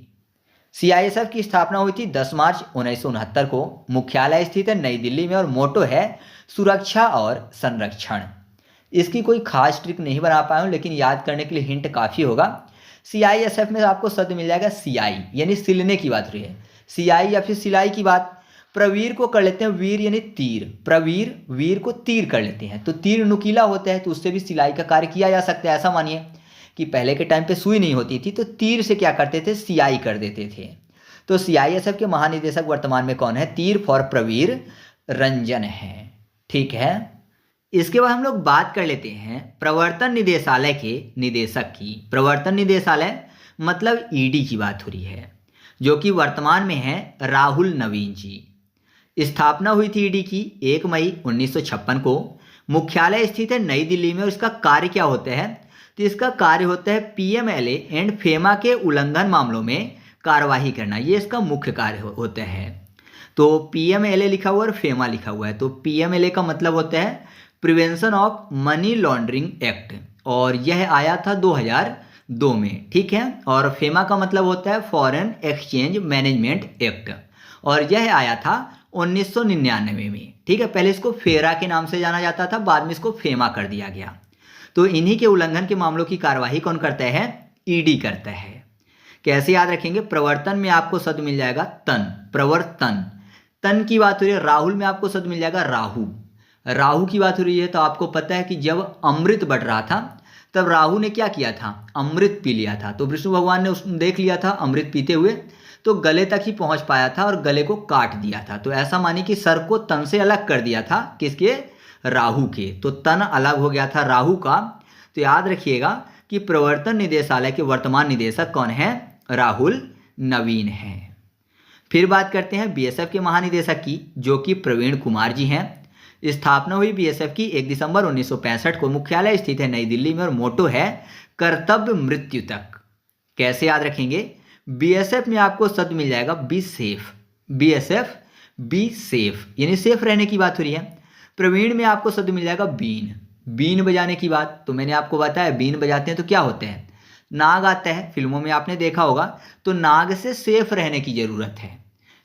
सीआईएसएफ की स्थापना हुई थी 10 मार्च 1969 को। मुख्यालय स्थित है नई दिल्ली में और मोटो है सुरक्षा और संरक्षण। इसकी कोई खास ट्रिक नहीं बना पाया हूँ, लेकिन याद करने के लिए हिंट काफ़ी होगा। सीआईएसएफ में आपको शब्द मिल जाएगा सीआई, यानी सिलने की बात हो रही है, सीआई या फिर सिलाई की बात। प्रवीर को कर लेते हैं वीर, यानी तीर। प्रवीर, वीर को तीर कर लेते हैं, तो तीर नुकीला होता है, तो उससे भी सिलाई का कार्य किया जा सकता है। ऐसा मानिए कि पहले के टाइम पे सुई नहीं होती थी, तो तीर से क्या करते थे, सियाई कर देते थे। तो सीआईएसएफ के महानिदेशक वर्तमान में कौन है, तीर फॉर प्रवीर रंजन है। ठीक है, इसके बाद हम लोग बात कर लेते हैं प्रवर्तन निदेशालय के निदेशक की। प्रवर्तन निदेशालय मतलब ईडी की बात हो रही है, जो कि वर्तमान में है राहुल नवीन जी। स्थापना हुई थी ईडी की 1 मई 1956 को। मुख्यालय स्थित है नई दिल्ली में और इसका कार्य क्या होता है, तो इसका कार्य होता है पीएमएलए एंड फेमा के उल्लंघन मामलों में कार्यवाही करना, ये इसका मुख्य कार्य होता है। तो पीएमएलए लिखा हुआ है और फेमा लिखा हुआ है। तो पीएमएलए का मतलब होता है prevention of money laundering act, और यह आया था 2002 में। ठीक है, और फेमा का मतलब होता है फॉरेन एक्सचेंज मैनेजमेंट एक्ट, और यह आया था 1999 में। ठीक है, पहले इसको फेरा के नाम से जाना जाता था, बाद में इसको फेमा कर दिया गया। तो इन्हीं के उल्लंघन के मामलों की कार्यवाही कौन करता है, ईडी करता है। कैसे याद रखेंगे, प्रवर्तन में आपको शब्द मिल जाएगा तन, प्रवर्तन। तन की बात हो रही है, राहुल में आपको शब्द मिल जाएगा राहु। राहु की बात हो रही है, तो आपको पता है कि जब अमृत बढ़ रहा था तब राहु ने क्या किया था, अमृत पी लिया था। तो विष्णु भगवान ने देख लिया था अमृत पीते हुए, तो गले तक ही पहुंच पाया था और गले को काट दिया था। तो ऐसा मानिए कि सर को तन से अलग कर दिया था, किसके, राहु के। तो तन अलग हो गया था राहु का। तो याद रखिएगा कि प्रवर्तन निदेशालय के वर्तमान निदेशक कौन है, राहुल नवीन है। फिर बात करते हैं बीएसएफ के महानिदेशक की, जो कि प्रवीण कुमार जी हैं। स्थापना हुई बीएसएफ की 1 दिसंबर 1965 को। मुख्यालय स्थित है नई दिल्ली में और मोटो है कर्तव्य मृत्यु तक। कैसे याद रखेंगे, बीएसएफ में आपको शब्द मिल जाएगा be safe. BSF be safe, यानी सेफ रहने की बात हो रही है। प्रवीण में आपको शब्द मिल जाएगा बीन, बीन बजाने की बात। तो मैंने आपको बताया बीन बजाते हैं तो क्या होते हैं, नाग आता है, फिल्मों में आपने देखा होगा। तो नाग से सेफ रहने की जरूरत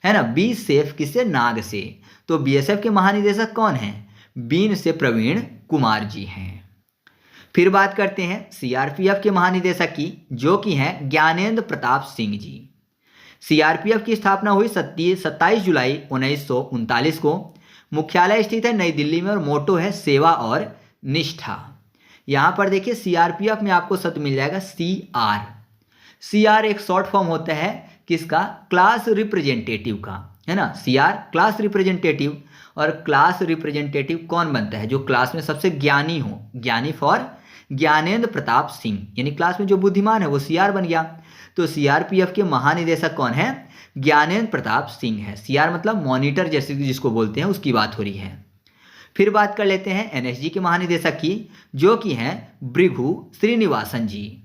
है ना, बी सेफ किससे, नाग से। तो बीएसएफ के महानिदेशक कौन हैं, बीन से प्रवीण कुमार जी हैं। फिर बात करते हैं सीआरपीएफ के महानिदेशक की, जो कि हैं ज्ञानेंद्र प्रताप सिंह जी। सीआरपीएफ की स्थापना हुई 27 जुलाई 1939 को। मुख्यालय स्थित है नई दिल्ली में और मोटो है सेवा और निष्ठा। यहाँ पर देखिए सीआरपीएफ में आपको शब्द मिल जाएगा सीआर। सीआर एक शॉर्ट फॉर्म होता है किसका, क्लास रिप्रेजेंटेटिव का, है ना। सीआर क्लास रिप्रेजेंटेटिव, और क्लास रिप्रेजेंटेटिव कौन बनता है, जो क्लास में सबसे ज्ञानी हो। ज्ञानी फॉर ज्ञानेंद्र प्रताप सिंह, यानी क्लास में जो बुद्धिमान है वो सीआर बन गया। तो सीआरपीएफ के महानिदेशक कौन है, ज्ञानेंद्र प्रताप सिंह है। सीआर मतलब मॉनिटर जैसे जिसको बोलते हैं, उसकी बात हो रही है। फिर बात कर लेते हैं एनएसजी के महानिदेशक की, जो कि हैं भृगु श्रीनिवासन जी।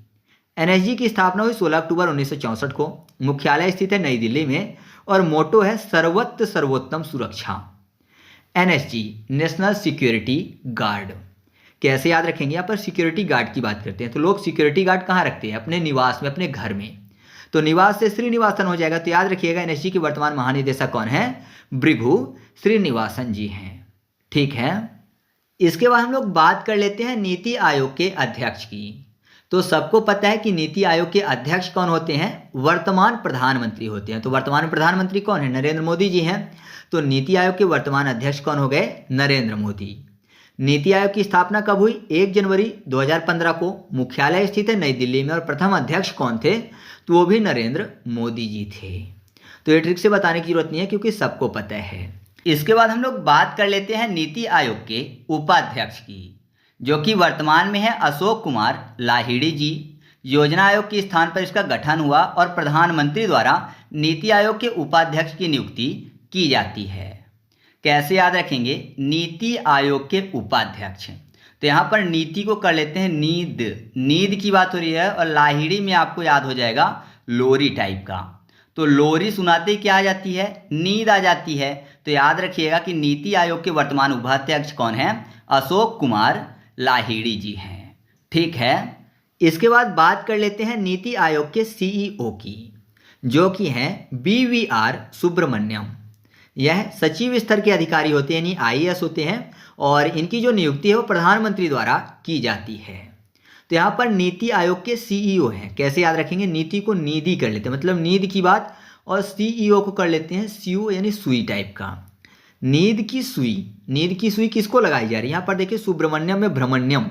एनएसजी की स्थापना हुई 16 अक्टूबर 1964 को। मुख्यालय स्थित है नई दिल्ली में और मोटो है सर्वत्र सर्वोत्तम सुरक्षा। NSG national security guard. कैसे याद रखेंगे, यहाँ पर सिक्योरिटी गार्ड की बात करते हैं। तो लोग सिक्योरिटी गार्ड कहाँ रखते हैं, अपने निवास में, अपने घर में। तो निवास से श्रीनिवासन हो जाएगा। तो याद रखिएगा एनएसजी के वर्तमान महानिदेशक कौन है, भृगु श्रीनिवासन जी हैं। ठीक है, इसके बाद हम लोग बात कर लेते हैं नीति आयोग के अध्यक्ष की। तो सबको पता है कि नीति आयोग के अध्यक्ष कौन होते हैं, वर्तमान प्रधानमंत्री होते हैं। तो वर्तमान प्रधानमंत्री कौन है, नरेंद्र मोदी जी हैं। तो नीति आयोग के वर्तमान अध्यक्ष कौन हो गए, नरेंद्र मोदी। नीति आयोग की स्थापना कब हुई, 1 जनवरी 2015 को। मुख्यालय स्थित है नई दिल्ली में और प्रथम अध्यक्ष कौन थे, तो वो भी नरेंद्र मोदी जी थे। तो ये ट्रिक से बताने की जरूरत नहीं है क्योंकि सबको पता है। इसके बाद हम लोग बात कर लेते हैं नीति आयोग के उपाध्यक्ष की, जो कि वर्तमान में है अशोक कुमार लाहिड़ी जी। योजना आयोग के स्थान पर इसका गठन हुआ और प्रधानमंत्री द्वारा नीति आयोग के उपाध्यक्ष की नियुक्ति की जाती है। कैसे याद रखेंगे, नीति आयोग के उपाध्यक्ष। तो यहाँ पर नीति को कर लेते हैं नीद, नींद की बात हो रही है, और लाहिड़ी में आपको याद हो जाएगा लोरी टाइप का। तो लोरी सुनाते ही क्या आ जाती है, नींद आ जाती है। तो याद रखिएगा कि नीति आयोग के वर्तमान उपाध्यक्ष कौन है, अशोक कुमार लाहिड़ी जी हैं। ठीक है, इसके बाद बात कर लेते हैं नीति आयोग के सीईओ की, जो कि हैं BVR सुब्रमण्यम। यह सचिव स्तर के अधिकारी होते हैं, यानी IAS होते हैं, और इनकी जो नियुक्ति है वो प्रधानमंत्री द्वारा की जाती है। तो यहाँ पर नीति आयोग के सीईओ हैं। कैसे याद रखेंगे, नीति को नीदी कर लेते हैं, मतलब नींद की बात, और सीईओ को कर लेते हैं सीओ, यानी सुई टाइप का। नींद की सुई, नींद की सुई किसको लगाई जा रही है, यहाँ पर देखिए सुब्रमण्यम में भ्रमण्यम,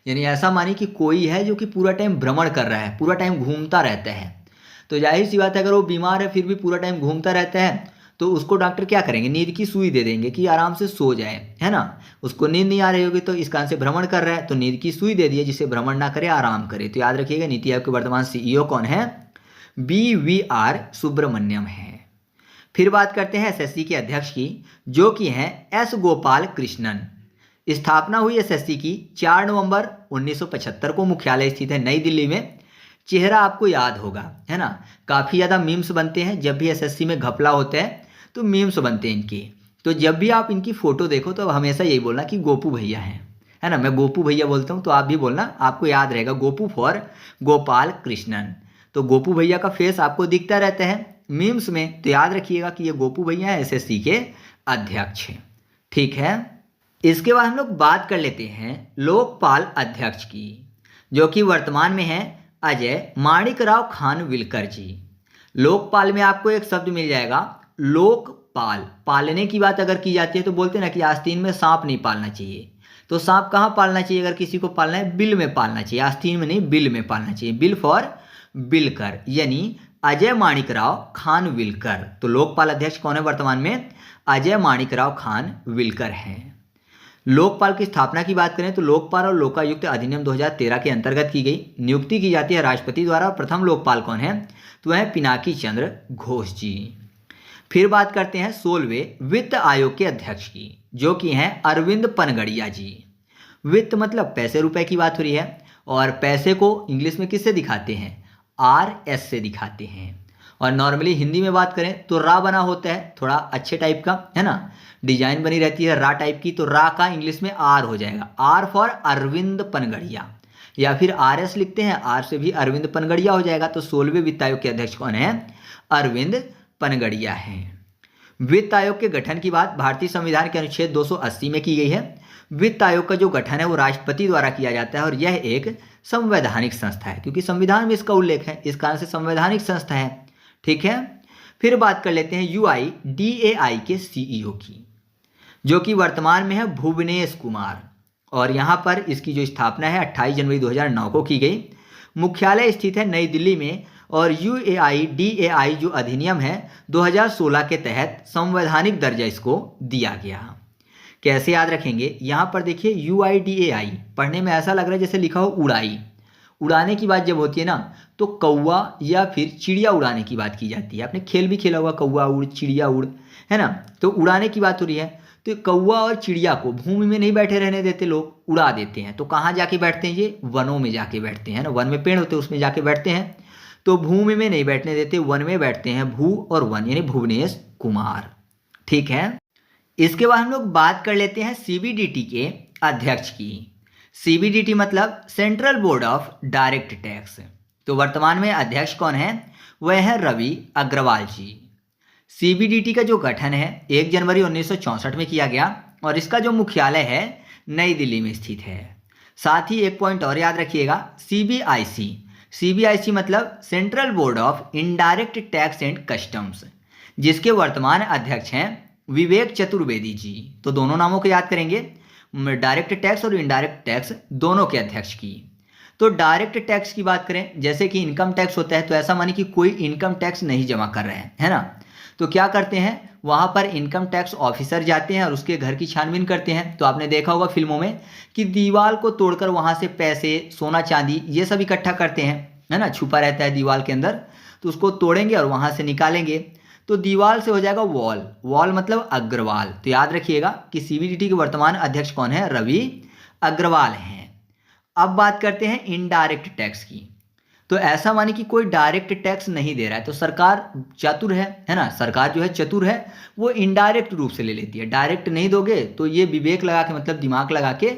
यानी ऐसा मानिए कि कोई है जो कि पूरा टाइम भ्रमण कर रहा है, पूरा टाइम घूमता रहता है। तो जाहिर सी बात है अगर वो बीमार है फिर भी पूरा टाइम घूमता रहता है, तो उसको डॉक्टर क्या करेंगे, नींद की सुई दे देंगे कि आराम से सो जाए, है ना। उसको नींद नहीं आ रही होगी तो इस कारण से भ्रमण कर रहा है, तो नींद की सुई दे दिए जिससे भ्रमण ना करे, आराम करे। तो याद रखिएगा नीति आयोग के वर्तमान सीईओ कौन है, BVR सुब्रमण्यम है। फिर बात करते हैं SSC के अध्यक्ष की, जो कि हैं S गोपाल कृष्णन। स्थापना हुई SSC की 4 नवंबर 1975 को। मुख्यालय स्थित है नई दिल्ली में। चेहरा आपको याद होगा, है ना, काफ़ी ज़्यादा मीम्स बनते हैं जब भी SSC में घपला होता है तो मीम्स बनते हैं इनके। तो जब भी आप इनकी फ़ोटो देखो तो हमेशा यही बोलना कि गोपू भैया हैं, है ना। मैं गोपू भैया बोलता हूँ तो आप भी बोलना, आपको याद रहेगा गोपू फॉर गोपाल कृष्णन। तो गोपू भैया का फेस आपको दिखता रहता है मीम्स में, तो याद रखिएगा कि ये गोपू भैया है SSC के अध्यक्ष हैं। ठीक है, इसके बाद हम लोग बात कर लेते हैं लोकपाल अध्यक्ष की, जो कि वर्तमान में है अजय माणिकराव खानविलकर जी। लोकपाल में आपको एक शब्द मिल जाएगा लोकपाल। पालने की बात अगर की जाती है तो बोलते हैं ना कि आस्तीन में सांप नहीं पालना चाहिए। तो सांप कहाँ पालना चाहिए, अगर किसी को पालना है बिल में पालना चाहिए, आस्तीन में नहीं, बिल में पालना चाहिए। बिल फॉर बिलकर, यानी अजय माणिकराव खानविलकर। तो लोकपाल अध्यक्ष कौन है वर्तमान में, अजय माणिकराव खानविलकर हैं। लोकपाल की स्थापना की बात करें तो लोकपाल और लोकायुक्त अधिनियम 2013 के अंतर्गत की गई। नियुक्ति की जाती है राष्ट्रपति द्वारा। प्रथम लोकपाल कौन है, तो वह पिनाकी चंद्र घोष जी। फिर बात करते हैं 16वें वित्त आयोग के अध्यक्ष की, जो कि हैं अरविंद पनगड़िया जी। वित्त मतलब पैसे रुपए की बात हो रही है, और पैसे को इंग्लिश में किससे दिखाते हैं, RS से दिखाते हैं। और नॉर्मली हिंदी में बात करें तो रा बना होता है, थोड़ा अच्छे टाइप का, है ना, डिजाइन बनी रहती है रा टाइप की, तो रा का इंग्लिश में R हो जाएगा, R फॉर अरविंद पनगड़िया, या फिर RS लिखते हैं, R से भी अरविंद पनगड़िया हो जाएगा। तो 16वें वित्त आयोग के अध्यक्ष कौन है, अरविंद पनगड़िया हैं। वित्त आयोग के गठन की बात भारतीय संविधान के अनुच्छेद 280 में की गई है। वित्त आयोग का जो गठन है वो राष्ट्रपति द्वारा किया जाता है, और यह एक संवैधानिक संस्था है, क्योंकि संविधान में इसका उल्लेख है, इस कारण से संवैधानिक संस्था है। ठीक है, फिर बात कर लेते हैं UIDAI के CEO की, जो कि वर्तमान में है भुवनेश कुमार, और यहाँ पर इसकी जो स्थापना है 28 जनवरी 2009 को की गई। मुख्यालय स्थित है नई दिल्ली में, और UIDAI जो अधिनियम है 2016 के तहत संवैधानिक दर्जा इसको दिया गया। कैसे याद रखेंगे, यहाँ पर देखिए UIDAI पढ़ने में ऐसा लग रहा है जैसे लिखा हो उड़ाई। उड़ाने की बात जब होती है ना तो कौवा या फिर चिड़िया उड़ाने की बात की जाती है। आपने खेल भी खेला हुआ कौवा उड़ चिड़िया उड़, है ना, तो उड़ाने की बात हो रही है। तो कौवा और चिड़िया को भूमि में नहीं बैठे रहने देते लोग, उड़ा देते हैं। तो कहाँ जाके बैठते हैं, ये वनों में जाके बैठते हैं ना, वन में पेड़ होते हैं उसमें जाके बैठते हैं। तो भूमि में नहीं बैठने देते, वन में बैठते हैं, भू और वन, यानी भुवनेश कुमार। ठीक है, इसके बाद हम लोग बात कर लेते हैं CBDT के अध्यक्ष की। CBDT मतलब central board of direct tax. तो वर्तमान में अध्यक्ष कौन है, वह है रवि अग्रवाल जी। CBDT का जो गठन है 1 जनवरी 1964 में किया गया, और इसका जो मुख्यालय है नई दिल्ली में स्थित है। साथ ही एक पॉइंट और याद रखिएगा, सीबीआईसी। सीबीआईसी मतलब central board of indirect tax and customs, जिसके वर्तमान अध्यक्ष हैं विवेक चतुर्वेदी जी। तो दोनों नामों को याद करेंगे, डायरेक्ट टैक्स और इनडायरेक्ट टैक्स दोनों के अध्यक्ष की। तो डायरेक्ट टैक्स की बात करें, जैसे कि इनकम टैक्स होता है, तो ऐसा मानिए कि कोई इनकम टैक्स नहीं जमा कर रहे हैं, है ना, तो क्या करते हैं, वहाँ पर इनकम टैक्स ऑफिसर जाते हैं और उसके घर की छानबीन करते हैं। तो आपने देखा होगा फिल्मों में कि दीवार को तोड़कर वहाँ से पैसे, सोना चांदी ये सब इकट्ठा करते हैं, है ना, छुपा रहता है दीवार के अंदर, तो उसको तोड़ेंगे और वहाँ से निकालेंगे, तो दीवार से हो जाएगा वॉल। वॉल मतलब अग्रवाल। तो याद रखिएगा कि सीबीडीटी के वर्तमान अध्यक्ष कौन है, रवि अग्रवाल हैं। अब बात करते हैं इनडायरेक्ट टैक्स की। तो ऐसा माने कि कोई डायरेक्ट टैक्स नहीं दे रहा है तो सरकार चतुर है ना, सरकार जो है चतुर है, वो इनडायरेक्ट रूप से ले लेती है। डायरेक्ट नहीं दोगे तो ये विवेक लगा के, मतलब दिमाग लगा के,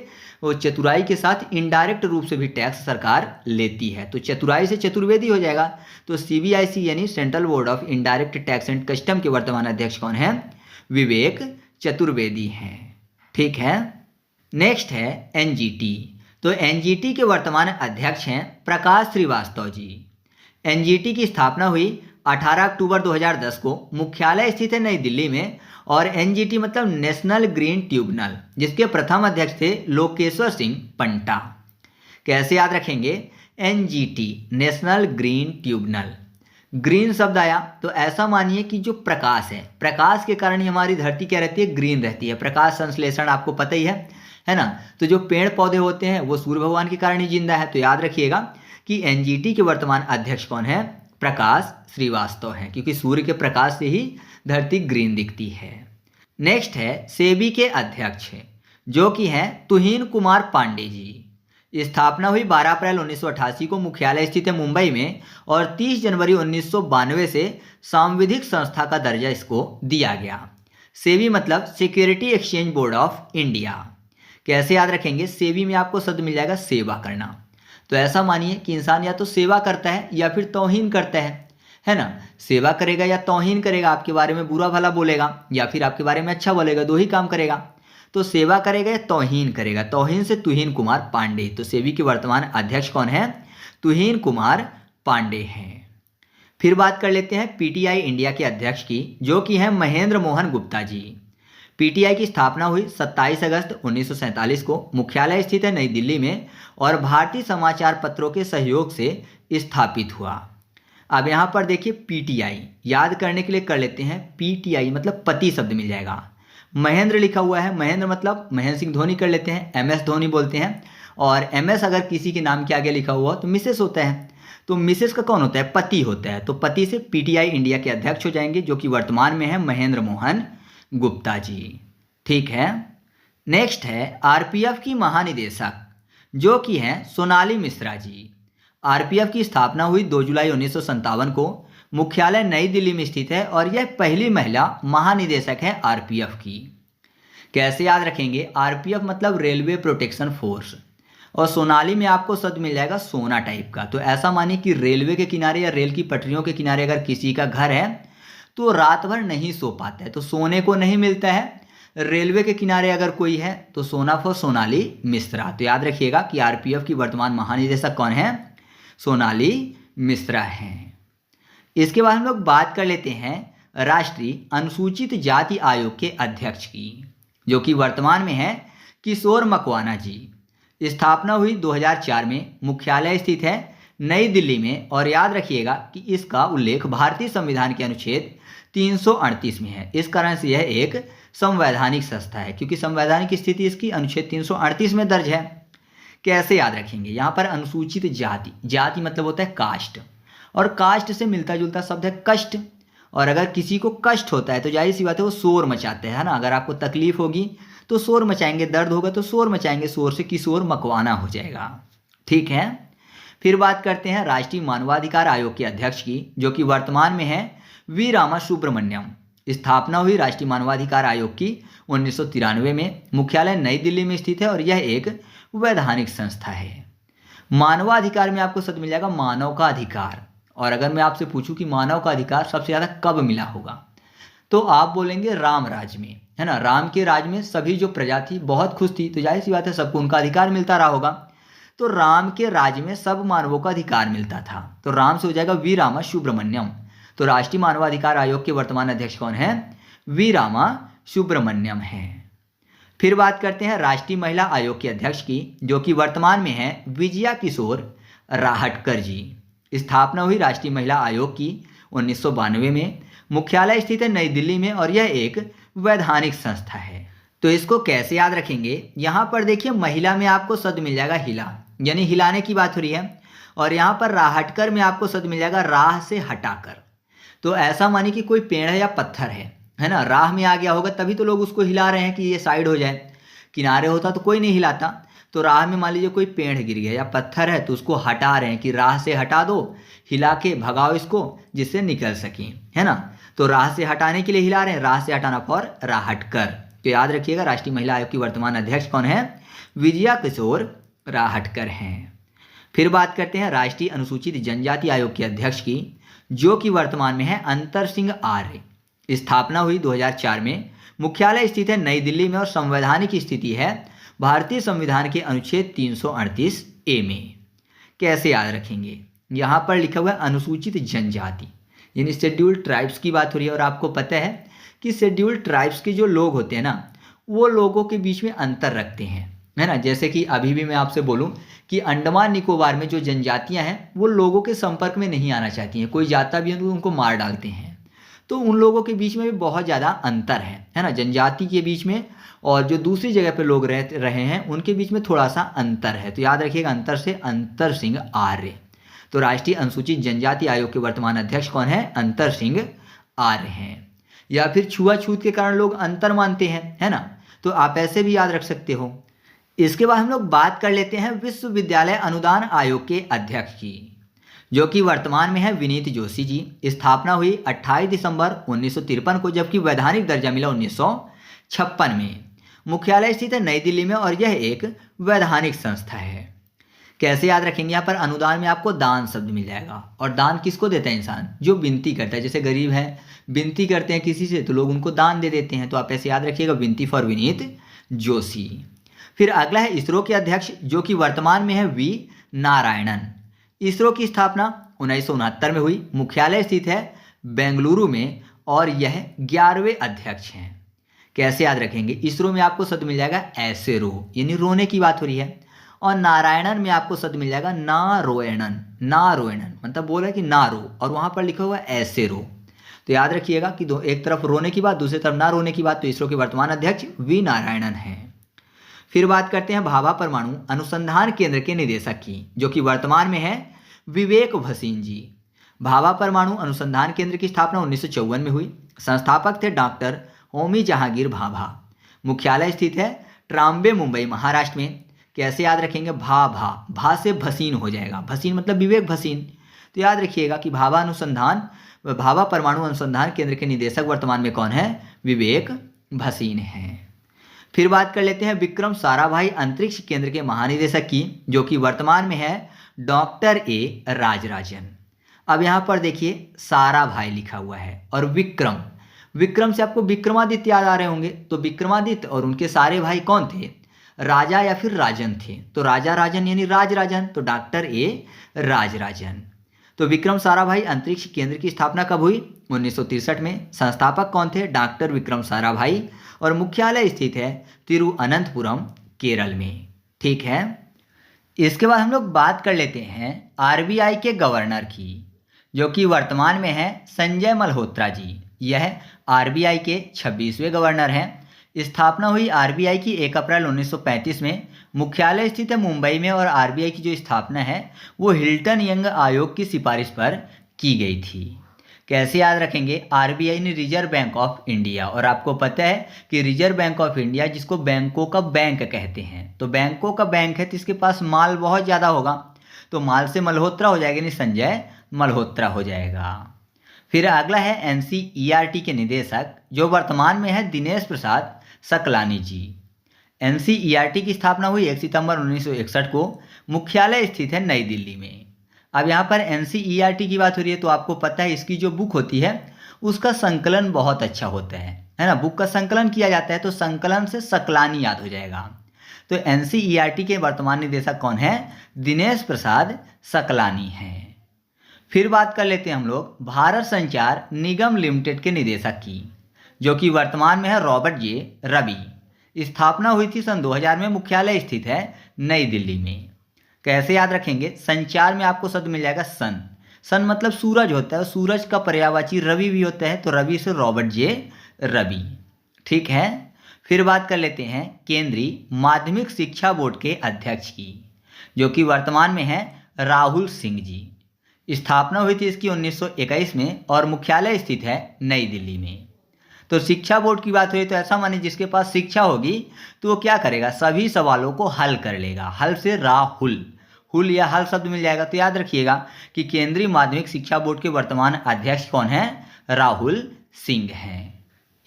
वो चतुराई के साथ इनडायरेक्ट रूप से भी टैक्स सरकार लेती है। तो चतुराई से चतुर्वेदी हो जाएगा। तो सीबीआईसी यानी central board of indirect tax and custom के वर्तमान अध्यक्ष कौन है, विवेक चतुर्वेदी हैं। ठीक है। नेक्स्ट है एनजीटी। तो एनजीटी के वर्तमान अध्यक्ष हैं प्रकाश श्रीवास्तव जी। एनजीटी की स्थापना हुई 18 अक्टूबर 2010 को, मुख्यालय स्थित है नई दिल्ली में। और एनजीटी मतलब नेशनल ग्रीन ट्रिब्यूनल, जिसके प्रथम अध्यक्ष थे लोकेश्वर सिंह पंटा। कैसे याद रखेंगे, NGT national green tribunal, green शब्द आया तो ऐसा मानिए कि जो प्रकाश है, प्रकाश के कारण ही हमारी धरती क्या रहती है, ग्रीन रहती है। प्रकाश संश्लेषण आपको पता ही है ना। तो जो पेड़ पौधे होते हैं वो सूर्य भगवान के कारण ही जिंदा है। तो याद रखिएगा कि एनजीटी के वर्तमान अध्यक्ष कौन है, प्रकाश श्रीवास्तव हैं, क्योंकि सूर्य के प्रकाश से ही धरती ग्रीन दिखती है। नेक्स्ट है सेबी के अध्यक्ष है, जो कि हैं तुहिन कुमार पांडे जी। स्थापना हुई 12 अप्रैल 1988 को, मुख्यालय स्थित है मुंबई में। और 30 जनवरी 1992 से सांविधिक संस्था का दर्जा इसको दिया गया। सेबी मतलब security exchange board of India. कैसे याद रखेंगे, सेबी में आपको शब्द मिल जाएगा सेवा करना। तो ऐसा मानिए कि इंसान या तो सेवा करता है या फिर तौहीन करता है ना। सेवा करेगा या तौहीन करेगा, आपके बारे में बुरा भला बोलेगा या फिर आपके बारे में अच्छा बोलेगा, दो ही काम करेगा। तो सेवा करेगा या तौहीन करेगा, तौहीन से तुहिन कुमार पांडे। तो सेबी के वर्तमान अध्यक्ष कौन है, तुहिन कुमार पांडे हैं। फिर बात कर लेते हैं पीटीआई इंडिया के अध्यक्ष की, जो कि हैं महेंद्र मोहन गुप्ता जी। पीटीआई की स्थापना हुई 27 अगस्त 1947 को, मुख्यालय स्थित है नई दिल्ली में। और भारतीय समाचार पत्रों के सहयोग से स्थापित हुआ। अब यहाँ पर देखिए पीटीआई याद करने के लिए कर लेते हैं, पीटीआई मतलब पति शब्द मिल जाएगा। महेंद्र लिखा हुआ है, महेंद्र मतलब महेंद्र सिंह धोनी कर लेते हैं, एमएस धोनी बोलते हैं। और एमएस अगर किसी के नाम के आगे लिखा हुआ तो मिसेस होता है। तो मिसेस का कौन होता है, पति होता है। तो पति से पीटीआई इंडिया के अध्यक्ष हो जाएंगे, जो कि वर्तमान में है महेंद्र मोहन गुप्ता जी। ठीक है। नेक्स्ट है आरपीएफ की महानिदेशक, जो कि हैं सोनाली मिश्रा जी। आरपीएफ की स्थापना हुई 2 जुलाई 1957 को, मुख्यालय नई दिल्ली में स्थित है। और यह पहली महिला महानिदेशक है आरपीएफ की। कैसे याद रखेंगे, आरपीएफ मतलब रेलवे प्रोटेक्शन फोर्स। और सोनाली में आपको शब्द मिल जाएगा सोना टाइप का। तो ऐसा मानिए कि रेलवे के किनारे या रेल की पटरियों के किनारे अगर किसी का घर है तो रात भर नहीं सो पाता है, तो सोने को नहीं मिलता है। रेलवे के किनारे अगर कोई है तो सोना फॉर सोनाली मिश्रा। तो याद रखिएगा कि आरपीएफ की वर्तमान महानिदेशक कौन है, सोनाली मिश्रा हैं। इसके बाद हम लोग बात कर लेते हैं राष्ट्रीय अनुसूचित जाति आयोग के अध्यक्ष की, जो कि वर्तमान में है किशोर मकवाना जी। स्थापना हुई 2004 में, मुख्यालय स्थित है नई दिल्ली में। और याद रखिएगा कि इसका उल्लेख भारतीय संविधान के अनुच्छेद 338 में है। इस कारण से यह एक संवैधानिक संस्था है, क्योंकि संवैधानिक स्थिति इसकी अनुच्छेद 338 में दर्ज है। कैसे याद रखेंगे, यहाँ पर अनुसूचित जाति, जाति मतलब होता है कास्ट, और कास्ट से मिलता जुलता शब्द है कष्ट। और अगर किसी को कष्ट होता है तो जाहिर सी बात है वो शोर मचाते हैं, है ना। अगर आपको तकलीफ होगी तो शोर मचाएंगे, दर्द होगा तो शोर मचाएंगे, शोर से किशोर मकवाना हो जाएगा। ठीक है। फिर बात करते हैं राष्ट्रीय मानवाधिकार आयोग के अध्यक्ष की, जो कि वर्तमान में है वी रामा सुब्रमण्यम। स्थापना हुई राष्ट्रीय मानवाधिकार आयोग की 1993 में, मुख्यालय नई दिल्ली में स्थित है। और यह एक वैधानिक संस्था है। मानवाधिकार में आपको शब्द मिल जाएगा मानव का अधिकार। और अगर मैं आपसे पूछूं कि मानव का अधिकार सबसे ज़्यादा कब मिला होगा, तो आप बोलेंगे राम राज में, है ना। राम के राज में सभी जो प्रजा थी बहुत खुश थी, तो जाहिर सी बात है सबको उनका अधिकार मिलता रहा होगा। तो राम के राज्य में सब मानवों का अधिकार मिलता था। तो राम से हो जाएगा वी रामा सुब्रमण्यम। तो राष्ट्रीय मानवाधिकार आयोग के वर्तमान अध्यक्ष कौन है? वी रामा सुब्रमण्यम है। फिर बात करते हैं राष्ट्रीय महिला आयोग के अध्यक्ष की, जो कि वर्तमान में है विजया किशोर राहटकर जी। स्थापना हुई राष्ट्रीय महिला आयोग की 1992 में। मुख्यालय स्थित है नई दिल्ली में और यह एक वैधानिक संस्था है। तो इसको कैसे याद रखेंगे? यहाँ पर देखिए महिला में आपको शब्द मिल जाएगा हिला, यानी हिलाने की बात हो रही है, और यहाँ पर राहटकर में आपको शब्द मिल जाएगा राह से हटाकर। तो ऐसा मानिए कि कोई पेड़ है या पत्थर है ना, राह में आ गया होगा तभी तो लोग उसको हिला रहे हैं कि ये साइड हो जाए। किनारे होता तो कोई नहीं हिलाता। तो राह में मान लीजिए कोई पेड़ गिर गया या पत्थर है तो उसको हटा रहे हैं कि राह से हटा दो, हिला के भगाओ इसको जिससे निकल सकें, है ना। तो राह से हटाने के लिए हिला रहे हैं, राह से हटाना फॉर राहटकर। तो याद रखिएगा राष्ट्रीय महिला आयोग की वर्तमान अध्यक्ष कौन है? विजया किशोर राहटकर हैं। फिर बात करते हैं राष्ट्रीय अनुसूचित जनजाति आयोग के अध्यक्ष की, जो कि वर्तमान में है अंतर सिंह आर्य। स्थापना हुई 2004 में। मुख्यालय स्थित है नई दिल्ली में और संवैधानिक स्थिति है भारतीय संविधान के अनुच्छेद 338A में। कैसे याद रखेंगे? यहाँ पर लिखा हुआ है अनुसूचित जनजाति, यानी शेड्यूल्ड ट्राइब्स की बात हो रही है। और आपको पता है कि शेड्यूल्ड ट्राइब्स के जो लोग होते हैं ना, वो लोगों के बीच में अंतर रखते हैं, है ना। जैसे कि अभी भी मैं आपसे बोलूं कि अंडमान निकोबार में जो जनजातियां हैं वो लोगों के संपर्क में नहीं आना चाहती हैं। कोई जाता भी है तो उनको मार डालते हैं। तो उन लोगों के बीच में भी बहुत ज़्यादा अंतर है ना, जनजाति के बीच में और जो दूसरी जगह पे लोग रह रहे हैं उनके बीच में थोड़ा सा अंतर है। तो याद रखिएगा अंतर से अंतर सिंह आर्य। तो राष्ट्रीय अनुसूचित जनजाति आयोग के वर्तमान अध्यक्ष कौन है? अंतर सिंह आर्य हैं। या फिर छुआछूत के कारण लोग अंतर मानते हैं, है ना, तो आप ऐसे भी याद रख सकते हो। इसके बाद हम लोग बात कर लेते हैं विश्वविद्यालय अनुदान आयोग के अध्यक्ष की, जो कि वर्तमान में है विनीत जोशी जी। स्थापना हुई 28 दिसंबर 1953 को, जबकि वैधानिक दर्जा मिला 1956 में। मुख्यालय स्थित है नई दिल्ली में और यह एक वैधानिक संस्था है। कैसे याद रखेंगे? यहाँ पर अनुदान में आपको दान शब्द मिल जाएगा। और दान किसको देता है? इंसान जो विनती करता है। जैसे गरीब है, विनती करते हैं किसी से तो लोग उनको दान दे देते हैं। तो आप ऐसे याद रखिएगा विनती फॉर विनीत जोशी। फिर अगला है इसरो के अध्यक्ष, जो कि वर्तमान में है वी नारायणन। इसरो की स्थापना 1969 में हुई। मुख्यालय स्थित है बेंगलुरु में और यह 11वें अध्यक्ष हैं। कैसे याद रखेंगे? इसरो में आपको शब्द मिल जाएगा ऐसे रो, यानी रोने की बात हो रही है। और नारायणन में आपको शब्द मिल जाएगा नारोयणन। नारोयणन मतलब बोल रहा है कि ना रो, और वहाँ पर लिखा हुआ है ऐसे रो। तो याद रखिएगा कि एक तरफ रोने की बात, दूसरी तरफ ना रोने की बात। तो इसरो के वर्तमान अध्यक्ष वी नारायणन हैं। फिर बात करते हैं भाभा परमाणु अनुसंधान केंद्र के निदेशक की, जो कि वर्तमान में है विवेक भसीन जी। भाभा परमाणु अनुसंधान केंद्र की स्थापना 1954 में हुई। संस्थापक थे डॉक्टर होमी जहांगीर भाभा। मुख्यालय स्थित है ट्राम्बे, मुंबई, महाराष्ट्र में। कैसे याद रखेंगे? भा से भसीन हो जाएगा। भसीन मतलब विवेक भसीन। तो याद रखिएगा कि भाभा परमाणु अनुसंधान केंद्र के निदेशक वर्तमान में कौन है? विवेक भसीन हैं। फिर बात कर लेते हैं विक्रम साराभाई अंतरिक्ष केंद्र के महानिदेशक की, जो कि वर्तमान में है डॉक्टर ए राजराजन। अब यहाँ पर देखिए साराभाई लिखा हुआ है और विक्रम से आपको विक्रमादित्य याद आ रहे होंगे। तो विक्रमादित्य और उनके सारे भाई कौन थे? राजा या फिर राजन थे। तो राजा राजन यानी राजराजन, तो डॉक्टर ए राजराजन। तो विक्रम साराभाई अंतरिक्ष केंद्र की स्थापना कब हुई? 1963 में। संस्थापक कौन थे? डॉक्टर विक्रम साराभाई। और मुख्यालय स्थित है तिरुअनंतपुरम, केरल में। ठीक है। इसके बाद हम लोग बात कर लेते हैं आरबीआई के गवर्नर की, जो कि वर्तमान में है संजय मल्होत्रा जी। यह आरबीआई के 26वें गवर्नर हैं। स्थापना हुई आरबीआई की 1 अप्रैल 1935 में। मुख्यालय स्थित है मुंबई में और आरबीआई की जो स्थापना है वो हिल्टन यंग आयोग की सिफारिश पर की गई थी। कैसे याद रखेंगे? आरबीआई ने रिजर्व बैंक ऑफ इंडिया, और आपको पता है कि रिजर्व बैंक ऑफ इंडिया जिसको बैंकों का बैंक कहते हैं, तो बैंकों का बैंक है तो इसके पास माल बहुत ज़्यादा होगा। तो माल से मल्होत्रा हो जाएगा, यानी संजय मल्होत्रा हो जाएगा। फिर अगला है एनसीईआरटी के निदेशक, जो वर्तमान में है दिनेश प्रसाद सकलानी जी। एनसीईआरटी की स्थापना हुई 1 सितंबर 1961 को। मुख्यालय स्थित है नई दिल्ली में। अब यहाँ पर एनसीईआरटी की बात हो रही है तो आपको पता है इसकी जो बुक होती है उसका संकलन बहुत अच्छा होता है ना। बुक का संकलन किया जाता है तो संकलन से सकलानी याद हो जाएगा। तो एनसीईआरटी के वर्तमान निदेशक कौन है? दिनेश प्रसाद सकलानी हैं। फिर बात कर लेते हैं हम लोग भारत संचार निगम लिमिटेड के निदेशक की, जो कि वर्तमान में है रॉबर्ट जे रवि। स्थापना हुई थी सन 2000 में, मुख्यालय स्थित है नई दिल्ली में। कैसे याद रखेंगे? संचार में आपको शब्द मिल जाएगा सन। सन मतलब सूरज होता है, सूरज का पर्यायवाची रवि भी होता है, तो रवि से रॉबर्ट जे रवि। ठीक है। फिर बात कर लेते हैं केंद्रीय माध्यमिक शिक्षा बोर्ड के अध्यक्ष की, जो कि वर्तमान में है राहुल सिंह जी। स्थापना हुई थी इसकी 1921 में और मुख्यालय स्थित है नई दिल्ली में। तो शिक्षा बोर्ड की बात हुई तो ऐसा माने जिसके पास शिक्षा होगी तो वो क्या करेगा? सभी सवालों को हल कर लेगा। हल से राहुल, हुल या हल शब्द मिल जाएगा। तो याद रखिएगा कि केंद्रीय माध्यमिक शिक्षा बोर्ड के वर्तमान अध्यक्ष कौन है? राहुल सिंह हैं।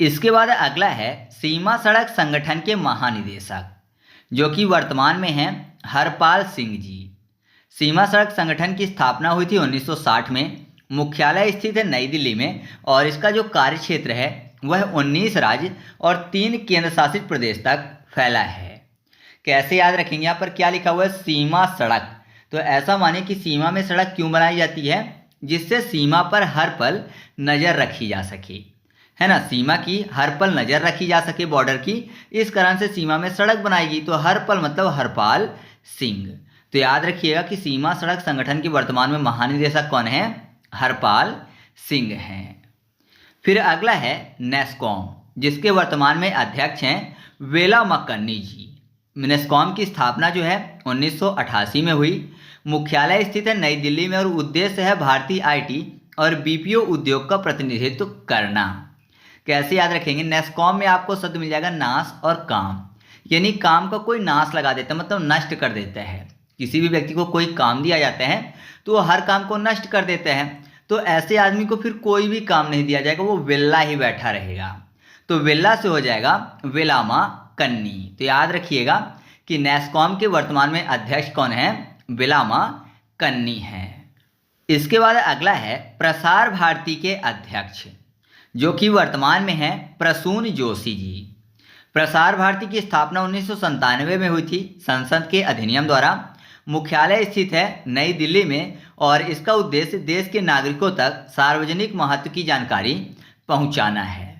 इसके बाद अगला है सीमा सड़क संगठन के महानिदेशक, जो कि वर्तमान में हैं हरपाल सिंह जी। सीमा सड़क संगठन की स्थापना हुई थी 1960 में, मुख्यालय स्थित है नई दिल्ली में और इसका जो कार्य क्षेत्र है वह 19 राज्य और 3 केंद्र शासित प्रदेश तक फैला है। कैसे याद रखेंगे? यहाँ पर क्या लिखा हुआ है? सीमा सड़क। तो ऐसा माने कि सीमा में सड़क क्यों बनाई जाती है? जिससे सीमा पर हर पल नज़र रखी जा सके, है ना। सीमा की हर पल नज़र रखी जा सके, बॉर्डर की, इस कारण से सीमा में सड़क बनाएगी। तो हर पल मतलब हरपाल सिंह। तो याद रखिएगा कि सीमा सड़क संगठन के वर्तमान में महानिदेशक कौन है? हरपाल सिंह हैं। फिर अगला है नेस्कॉम, जिसके वर्तमान में अध्यक्ष हैं वेला मक्कन्नी जी। नेस्कॉम की स्थापना जो है 1988 में हुई, मुख्यालय स्थित है नई दिल्ली में और उद्देश्य है भारतीय आईटी और बीपीओ उद्योग का प्रतिनिधित्व करना। कैसे याद रखेंगे? नेस्कॉम में आपको शब्द मिल जाएगा नाश और काम, यानी काम का कोई नाश लगा देता है, मतलब नष्ट कर देता है। किसी भी व्यक्ति को कोई काम दिया जाता है तो वो हर काम को नष्ट कर देता है, तो ऐसे आदमी को फिर कोई भी काम नहीं दिया जाएगा, वो वेला ही बैठा रहेगा। तो वेला से हो जाएगा वेलामा कन्नी। तो याद रखिएगा कि नेस्कॉम के वर्तमान में अध्यक्ष कौन है? वेलामा कन्नी हैं। इसके बाद अगला है प्रसार भारती के अध्यक्ष, जो कि वर्तमान में है प्रसून जोशी जी। प्रसार भारती की स्थापना 1997 में हुई थी संसद के अधिनियम द्वारा। मुख्यालय स्थित है नई दिल्ली में और इसका उद्देश्य देश के नागरिकों तक सार्वजनिक महत्व की जानकारी पहुंचाना है।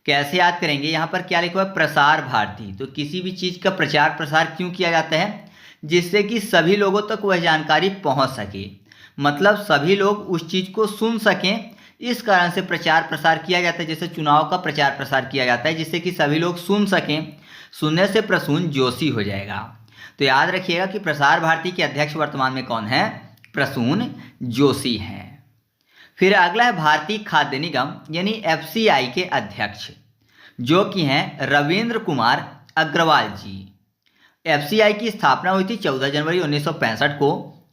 कैसे याद करेंगे? यहाँ पर क्या लिखा हुआ है? प्रसार भारती। तो किसी भी चीज़ का प्रचार प्रसार क्यों किया जाता है? जिससे कि सभी लोगों तक वह जानकारी पहुँच सके, मतलब सभी लोग उस चीज़ को सुन सकें, इस कारण से प्रचार प्रसार किया जाता है। जैसे चुनाव का प्रचार प्रसार किया जाता है जिससे कि सभी लोग सुन सकें, सुनने से प्रसून जोशी हो जाएगा। तो याद रखिएगा कि प्रसार भारती के अध्यक्ष वर्तमान में कौन है? प्रसून जोशी हैं। फिर अगला है भारतीय खाद्य निगम यानी एफसीआई के अध्यक्ष, जो कि हैं रविंद्र कुमार अग्रवाल जी। एफसीआई की स्थापना हुई थी 14 जनवरी 1965 को,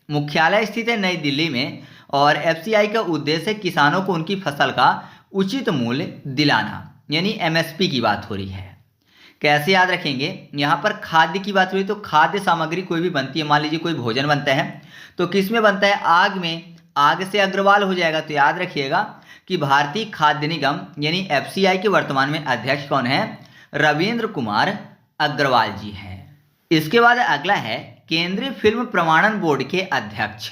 मुख्यालय स्थित है नई दिल्ली में और एफसीआई का उद्देश्य किसानों को उनकी फसल का उचित मूल्य दिलाना, यानी एमएसपी की बात हो रही है। कैसे याद रखेंगे? यहाँ पर खाद्य की बात हुई तो खाद्य सामग्री कोई भी बनती है, मान लीजिए कोई भोजन बनता है तो किस में बनता है? आग में। आग से अग्रवाल हो जाएगा। तो याद रखिएगा कि भारतीय खाद्य निगम यानी एफसीआई के वर्तमान में अध्यक्ष कौन है? रविंद्र कुमार अग्रवाल जी हैं। इसके बाद अगला है केंद्रीय फिल्म प्रमाणन बोर्ड के अध्यक्ष,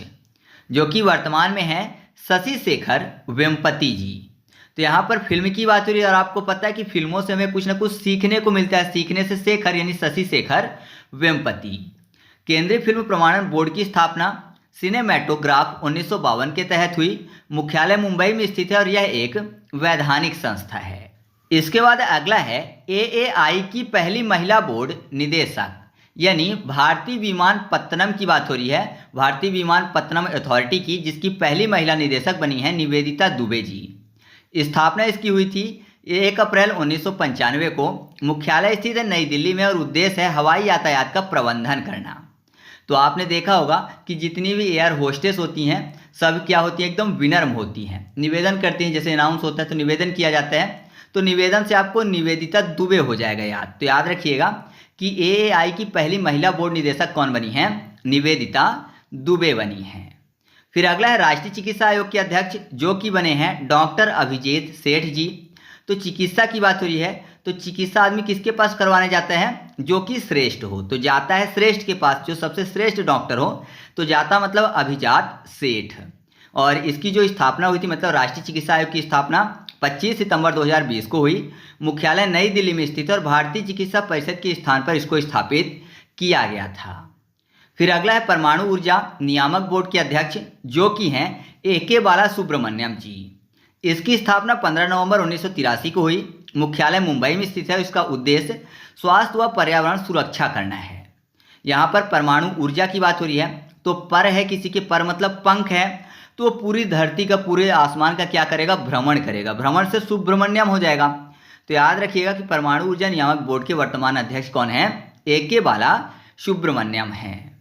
जो कि वर्तमान में है शशि शेखर वेम्पति जी। तो यहाँ पर फिल्म की बात हो रही है और आपको पता है कि फिल्मों से हमें कुछ ना कुछ सीखने को मिलता है, सीखने से शेखर यानी शशि शेखर वेम्पति। केंद्रीय फिल्म प्रमाणन बोर्ड की स्थापना सिनेमैटोग्राफ 1952 के तहत हुई, मुख्यालय मुंबई में स्थित है और यह एक वैधानिक संस्था है। इसके बाद अगला है एएआई की पहली महिला बोर्ड निदेशक यानी भारतीय विमानपत्तनम की बात हो रही है, भारतीय विमानपत्तनम अथॉरिटी की, जिसकी पहली महिला निदेशक बनी है निवेदिता दुबे जी। स्थापना इसकी हुई थी 1 अप्रैल 1995 को, मुख्यालय स्थित है नई दिल्ली में और उद्देश्य है हवाई यातायात का प्रबंधन करना। तो आपने देखा होगा कि जितनी भी एयर होस्टेस होती हैं सब क्या होती हैं? एकदम विनम्र होती हैं, निवेदन करती हैं। जैसे अनाउंस होता है तो निवेदन किया जाता है, तो निवेदन से आपको निवेदिता दुबे हो जाएगा याद। तो याद रखिएगा कि एएआई की पहली महिला बोर्ड निदेशक कौन बनी हैं? निवेदिता दुबे बनी हैं। फिर अगला है राष्ट्रीय चिकित्सा आयोग के अध्यक्ष, जो कि बने हैं डॉक्टर अभिजीत सेठ जी। तो चिकित्सा की बात हो रही है तो चिकित्सा आदमी किसके पास करवाने जाता है? जो कि श्रेष्ठ हो, तो जाता है श्रेष्ठ के पास, जो सबसे श्रेष्ठ डॉक्टर हो। तो जाता मतलब अभिजात सेठ। और इसकी जो स्थापना हुई थी, मतलब राष्ट्रीय चिकित्सा आयोग की स्थापना 25 सितंबर 2020 को हुई। मुख्यालय नई दिल्ली में स्थित और भारतीय चिकित्सा परिषद के स्थान पर इसको स्थापित किया गया था। फिर अगला है परमाणु ऊर्जा नियामक बोर्ड के अध्यक्ष, जो कि हैं AK बाला सुब्रमण्यम जी। इसकी स्थापना 15 नवंबर 1983 को हुई। मुख्यालय मुंबई में स्थित है। इसका उद्देश्य स्वास्थ्य व पर्यावरण सुरक्षा करना है। यहाँ पर परमाणु ऊर्जा की बात हो रही है, तो पर है किसी के, पर मतलब पंख है, तो वो पूरी धरती का, पूरे आसमान का क्या करेगा? भ्रमण करेगा। भ्रमण से सुब्रमण्यम हो जाएगा। तो याद रखिएगा कि परमाणु ऊर्जा नियामक बोर्ड के वर्तमान अध्यक्ष कौन है? AK बाला सुब्रमण्यम है।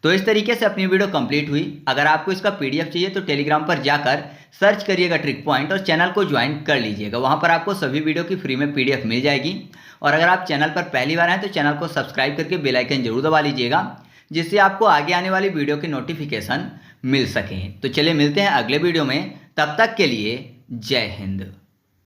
तो इस तरीके से अपनी वीडियो कंप्लीट हुई। अगर आपको इसका PDF चाहिए तो टेलीग्राम पर जाकर सर्च करिएगा ट्रिक पॉइंट और चैनल को ज्वाइन कर लीजिएगा। वहाँ पर आपको सभी वीडियो की फ्री में PDF मिल जाएगी। और अगर आप चैनल पर पहली बार आए तो चैनल को सब्सक्राइब करके बेल आइकन जरूर दबा लीजिएगा, जिससे आपको आगे आने वाली वीडियो के नोटिफिकेशन मिल सकें। तो चलिए मिलते हैं अगले वीडियो में, तब तक के लिए जय हिंद।